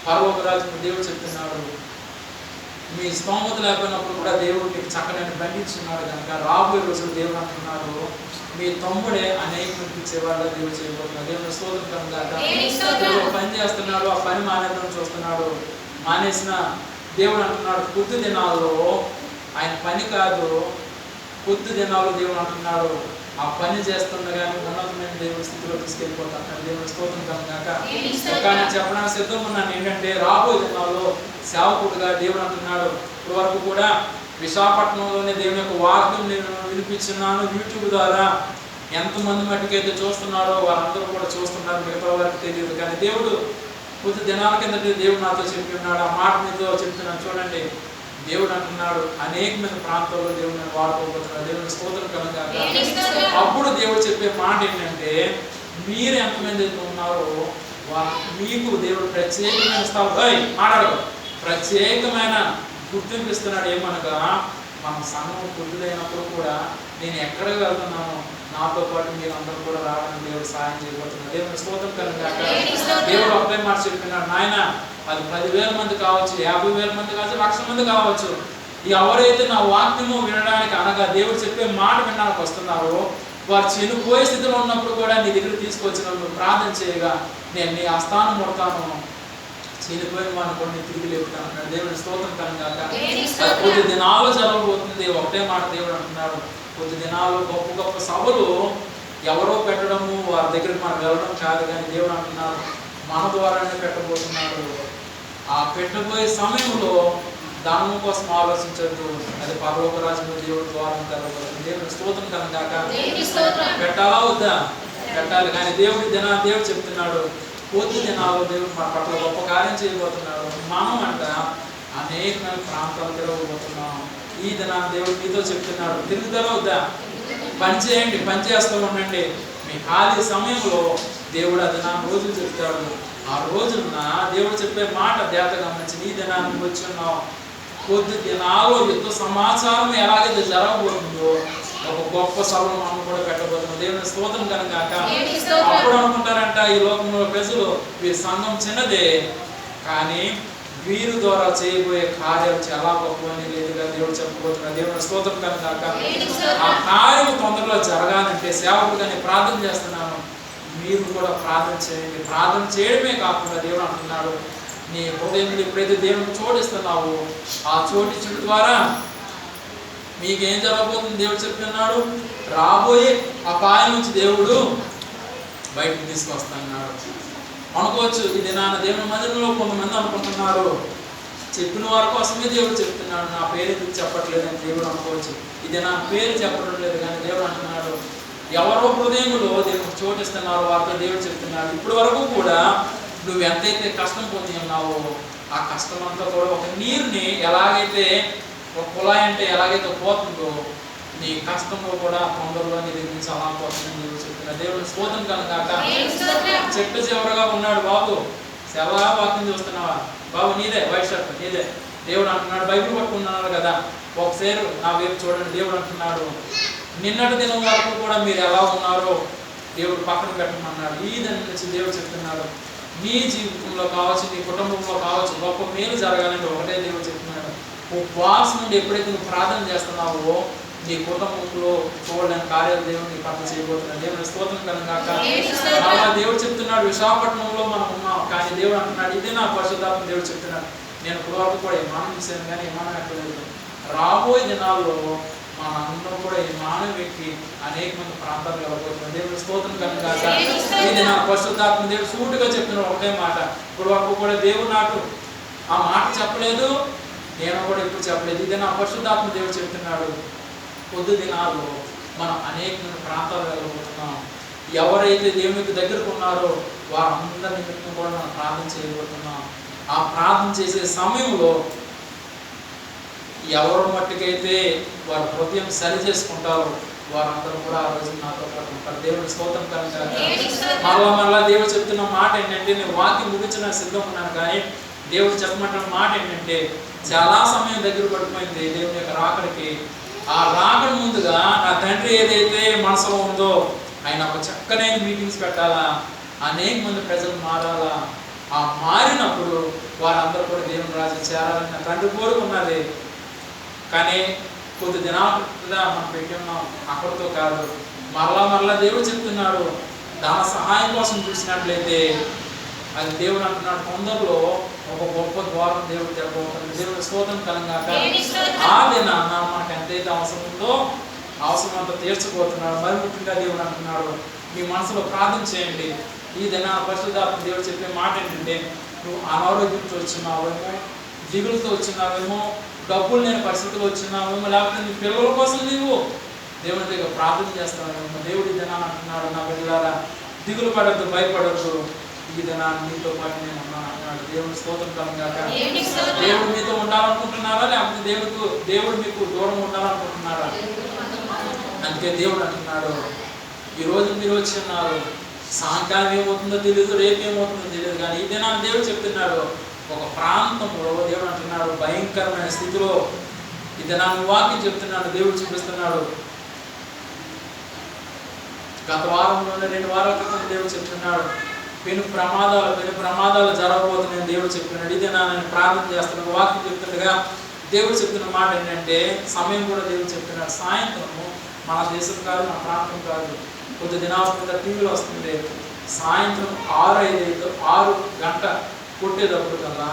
పరలోక రాజుకు దేవుడు చెప్తున్నాడు, మీ స్తోమత లేకపోయినప్పుడు కూడా దేవుడు మీకు చక్కని బంధించున్నాడు కనుక రాబోయే రోజులు దేవుడు అంటున్నాడు, మీ తమ్ముడే అనేక ఇచ్చేవాళ్ళ దేవుడు చేయబోతున్నాడు. దేవుడు స్తోత్రం కాక పని చేస్తున్నాడు, ఆ పని మానేద్దాం చూస్తున్నాడు. మానేసిన దేవుడు అంటున్నాడు, కొద్ది దినాల్లో ఆయన పని కాదు, కొద్ది దినాలు దేవుడు అంటున్నాడు ఆ పని చేస్తుండగానే ఉన్నతమైన దేవుడి స్థితిలో తీసుకెళ్ళిపోతాడు. దేవుడి స్తోత్రం కనుక కానీ చెప్పడానికి సిద్ధంగా ఉన్నాను ఏంటంటే, రాబోయే దినాల్లో సేవకుడుగా దేవుడు అంటున్నాడు, ఇప్పటి వరకు కూడా విశాఖపట్నంలోనే దేవుని యొక్క వాక్యం నేను వినిపించున్నాను. యూట్యూబ్ ద్వారా ఎంతమంది మట్టుకైతే చూస్తున్నారో వారందరూ కూడా చూస్తున్నారు, మిగతా వారికి తెలియదు. కానీ దేవుడు కొద్ది దినాల కిందట దేవుడు నాతో చెప్పి ఉన్నాడు, ఆ మాట మీతో చెప్తున్నాను చూడండి. దేవుడు అంటున్నాడు, అనేకమైన ప్రాంతాల్లో దేవుడు నేను వాడుకోబోతున్నాడు. దేవుని స్తోత్రం కనుక అప్పుడు దేవుడు చెప్పే మాట ఏంటంటే, మీరు ఎంతమంది అయితే ఉన్నారో మీకు దేవుడు ప్రత్యేకమైన స్థలం మాట్లాడు ప్రత్యేకమైన గుర్తింపు ఇస్తున్నాడు. ఏమనగా, మన సంఘం గుర్తులైనప్పుడు కూడా నేను ఎక్కడికి వెళ్తున్నాను, నాతో పాటు మీరు అందరూ కూడా రావడానికి దేవుడు సాయం చేయబోతున్నాడు. దేవుని స్తోత్రం కనుక దేవుడు అబ్బాయి మాట చెప్పినాడు, నాయన అది 10,000 మంది కావచ్చు, 50,000 మంది కావచ్చు, 1,00,000 మంది కావచ్చు, ఎవరైతే నా వాక్యము వినడానికి అనగా దేవుడు చెప్పే మాట వినడానికి వస్తున్నారో వారు చనిపోయే స్థితిలో ఉన్నప్పుడు కూడా నీ దగ్గర తీసుకొచ్చినప్పుడు ప్రార్థన చేయగా నేను నీ ఆస్థానం ముడతాను, చనిపోయిన వాడిని కూడా నేను తిరిగి లేపుతాను అన్నాడు. దేవుని స్తోత్రం కనుక కొద్ది దినాలు జరగబోతుంది. ఒకటే మాట దేవుడు అంటున్నాడు, కొద్ది దినాలు గొప్ప గొప్ప సభలు ఎవరో పెట్టడము వారి దగ్గరికి మనం వెళ్ళడం కాదు, కానీ దేవుడు అంటున్నాడు మన ద్వారానే పెట్టబోతున్నాడు. ఆ పెట్టబోయే సమయంలో దానం కోసం ఆలోచించద్దు, అది పరలోక రాజ్యంలో దేవుడి ద్వారం తెరవబోతుంది. దేవుని స్తోత్రం కనుక పెట్టాలా వద్దా? పెట్టాలి. కానీ దేవుడు చెప్తున్నాడు, కొద్ది దినాల్లో దేవుడు మన పట్ల గొప్ప కార్యం చేయబోతున్నాడు. మనం అంట అనేకమైన ప్రాంతాలు తిరగబోతున్నాం. ఈ దినాన్ని దేవుడు మీతో చెప్తున్నాడు, తిరుగుతారా వద్దా? పని చేయండి, పని చేస్తూ ఉండండి. మీ ఖాళీ సమయంలో దేవుడు ఆ దినాన్ని రోజులు చెప్తాడు. ఆ రోజున దేవుడు చెప్పే మాట జాగ్రత్తగా గమనించి, ఈ దినాన్ని వచ్చి ఉన్నావు, కొద్ది దినాల్లో యుద్ధ సమాచారం ఎలాగైతే జరగబోతుందో ఒక గొప్ప సభను మనం కూడా పెట్టబోతున్నాం. దేవుని స్తోత్రం కనుక అప్పుడు అనుకుంటారంట ఈ లోకంలో ప్రజలు, వీరి సంఘం చిన్నదే కానీ వీరి ద్వారా చేయబోయే కార్యాలు చాలా గొప్పవని లేదుగా దేవుడు చెప్పబోతున్నాడు. దేవుని స్తోత్రం కనుక ఆ కార్యం తొందరలో జరగాలంటే సేవకుడుగా నేను ప్రార్థన చేస్తున్నాను, మీరు కూడా ప్రార్థన చేయండి. ప్రార్థన చేయడమే కాకుండా దేవుడు అంటున్నాడు, నీ హృదయంలో ఎప్పుడైతే దేవుడికి చోటిస్తున్నావో ఆ చోటించడం ద్వారా మీకేం జరగబోతుంది దేవుడు చెప్తున్నాడు, రాబోయే అపాయం నుంచి దేవుడు బయటకు తీసుకొస్తున్నాడు. అనుకోవచ్చు ఇది నాన్న దేవుని మందిరంలో కొంతమంది అనుకుంటున్నారు, చెప్పిన వారి కోసమే దేవుడు చెప్తున్నాడు, నా పేరు ఎందుకు చెప్పట్లేదని దేవుడు అనుకోవచ్చు. ఇది నా పేరు చెప్పడం లేదు, కానీ దేవుడు అంటున్నాడు ఎవరో హృదయంలో దేవుడికి చోటిస్తున్నారు వారితో దేవుడు చెప్తున్నాడు, ఇప్పటి వరకు కూడా నువ్వు ఎంతైతే కష్టం పొంది ఉన్నావో ఆ కష్టం అంతా కూడా ఒక నీరుని ఎలాగైతే ఒక కుళాయి అంటే ఎలాగైతే పోతుందో నీ కష్టంలో కూడా తొందరలో నీ దగ్గర నుంచి అలా పోతుందని దేవుడు చెప్తున్నాడు. దేవుడు స్తోత్రం కనుక చెట్టు చివరగా ఉన్నాడు బాబు, సెలవా వాక్యం చూస్తున్నావా బాబు, నీదే వైట్ షర్ట్ నీదే. దేవుడు అంటున్నాడు, బైబిల్ పట్టుకున్నాడు కదా, ఒకసారి నా వైపు చూడండి. దేవుడు అంటున్నాడు, నిన్నటి దినం వరకు కూడా మీరు ఎలా ఉన్నారో దేవుడు పక్కన పెట్టమన్నాడు. ఈ దాని నుంచి దేవుడు చెప్తున్నాడు, నీ జీవితంలో కావచ్చు, నీ కుటుంబంలో కావచ్చు గొప్ప మేలు జరగాలంటే ఒకటే దేవుడు చెప్తున్నాడు, ఉపవాసం నుండి ఎప్పుడైతే నువ్వు ప్రార్థన చేస్తున్నావో నీ కుటుంబంలో చూడలేని కార్యాలు దేవుడు నీ పట్ల చేయబోతున్నాడు. దేవుని స్తోత్రం కనుక అలా దేవుడు చెప్తున్నాడు, విశాఖపట్నంలో మనం ఉన్నాం కానీ దేవుడు అంటున్నాడు, ఇదే నా పరిశుద్ధాత్మ దేవుడు చెప్తున్నాడు, నేను ఇప్పుడు వరకు కూడా విమానం చూశాను కానీ విమానం ఎక్కలేదు, రాబోయే దినాల్లో మన అందరం కూడా ఈ మానవ వ్యక్తి అనేక మంది ప్రాంతాలు వెళ్ళబోతున్నాం. దేవుని స్తోత్రం కనుక ఇది నా పరిశుద్ధాత్మ దేవుడు సూటిగా చెప్తున్నాడు ఒకటే మాట. ఇప్పుడు వరకు కూడా దేవుడు నాకు ఆ మాట చెప్పలేదు, నేను కూడా ఇప్పుడు చెప్పలేదు. ఇది నా పరిశుద్ధాత్మ దేవుడు చెప్తున్నాడు, కొద్ది దినాలు మనం అనేకమైన ప్రాంతాలు వెళ్ళబోతున్నాం. ఎవరైతే దేవునికి దగ్గరకు ఉన్నారో వారందరి నిమిత్తం కూడా మనం ప్రార్థన చేయబోతున్నాం. ఆ ప్రార్థన చేసే సమయంలో ఎవరి మట్టుకైతే వారి హృదయం సరి చేసుకుంటారో వారందరూ కూడా ఆ రోజు నాతో పాటు ఉంటారు. దేవుని స్తోత్రం కలుగును గాక. మరలా దేవుడు చెప్తున్న మాట ఏంటంటే, నేను వాక్యం ముగించిన సిద్ధం ఉన్నాను, కానీ దేవుడు చెప్పమంటున్న మాట ఏంటంటే, చాలా సమయం దగ్గర పడిపోయింది దేవుని యొక్క రాకడికి. ఆ రాకడ ముందుగా నా తండ్రి ఏదైతే మనసులో ఉందో ఆయన ఒక చక్కనైన మీటింగ్స్ పెట్టాలా, అనేక మంది ప్రజలు మారాలా. ఆ మారినప్పుడు వారందరూ కూడా దేవుని రాజ్యం చేరాలని నా తండ్రి కోరుకున్నది. కానీ కొద్ది దినాలుగా మనం పెట్టి ఉన్నాం, అక్కడితో కాదు. మరలా దేవుడు చెప్తున్నాడు, దాని సహాయం కోసం చూసినట్లయితే అది దేవుడు అంటున్నాడు, తొందరలో ఒక గొప్ప ద్వారం దేవుడు తెరబోతుంది. దేవుడు స్తోత్రం కలంగాక. ఆ దినాన మనకు ఎంతైతే అవసరం ఉందో అవసరం అంతా తీర్చబోతున్నాడు. మరి ముఖ్యంగా దేవుడు అంటున్నాడు, మీ మనసులో ప్రార్థన చేయండి. ఈ దినాన పరిశుద్ధాత్మ దేవుడు చెప్పే మాట ఏంటంటే, నువ్వు అనారోగ్యంతో వచ్చినావేమో, దిగులతో వచ్చినావేమో, డబ్బులు లేని పరిస్థితులు వచ్చినావేమో, లేకపోతే నీ పిల్లల కోసం నీవు దేవుని దగ్గర ప్రార్థన చేస్తావేమో. దేవుడి దినాన్ని అంటున్నాడు, నా బిడ్డలారా దిగులు పడద్దు, భయపడద్దు, ఈ దినాన్ని మీతో పాటు నేను ఉన్నాను అంటున్నాడు. దేవుని స్తోత్రం కలుగుగాక. దేవుడు మీతో ఉండాలనుకుంటున్నారా, లేకపోతే దేవుడు మీకు దూరం ఉండాలనుకుంటున్నారా? అందుకే దేవుడు అంటున్నాడు, ఈరోజు మీరు వచ్చి ఉన్నారు, సాయంకాలం ఏమవుతుందో తెలియదు, రేపు ఏమవుతుందో తెలియదు, కానీ ఈ దినాన్ని దేవుడు చెప్తున్నాడు, ఒక ప్రాంతంలో దేవుడు అంటున్నాడు భయంకరమైన స్థితిలో ఈ దినాన్ని వాక్యం చెప్తున్నాడు, దేవుడు చూపిస్తున్నాడు. గత వారంలోనే 2 వారాల క్రితం దేవుడు చెప్తున్నాడు, పెను ప్రమాదాలు జరగబోతున్నాయని దేవుడు చెప్తున్నాడు. ఇదే నేను ప్రార్థన చేస్తున్నాను, వాక్యం చెప్తుండగా దేవుడు చెప్తున్న మాట ఏంటంటే, సమయం కూడా దేవుడు చెప్తున్నాడు. సాయంత్రము మన దేశం కాదు, మన ప్రాంతం కాదు, కొద్ది దినాల కింద టీవీలో వస్తుంది, సాయంత్రం 6 గంట కొట్టేటప్పుడు కల్లా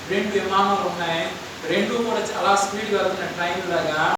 2 విమానాలు ఉన్నాయి, 2 కూడా చాలా స్పీడ్గా వెళ్తున్నాయి ట్రైన్ లాగా.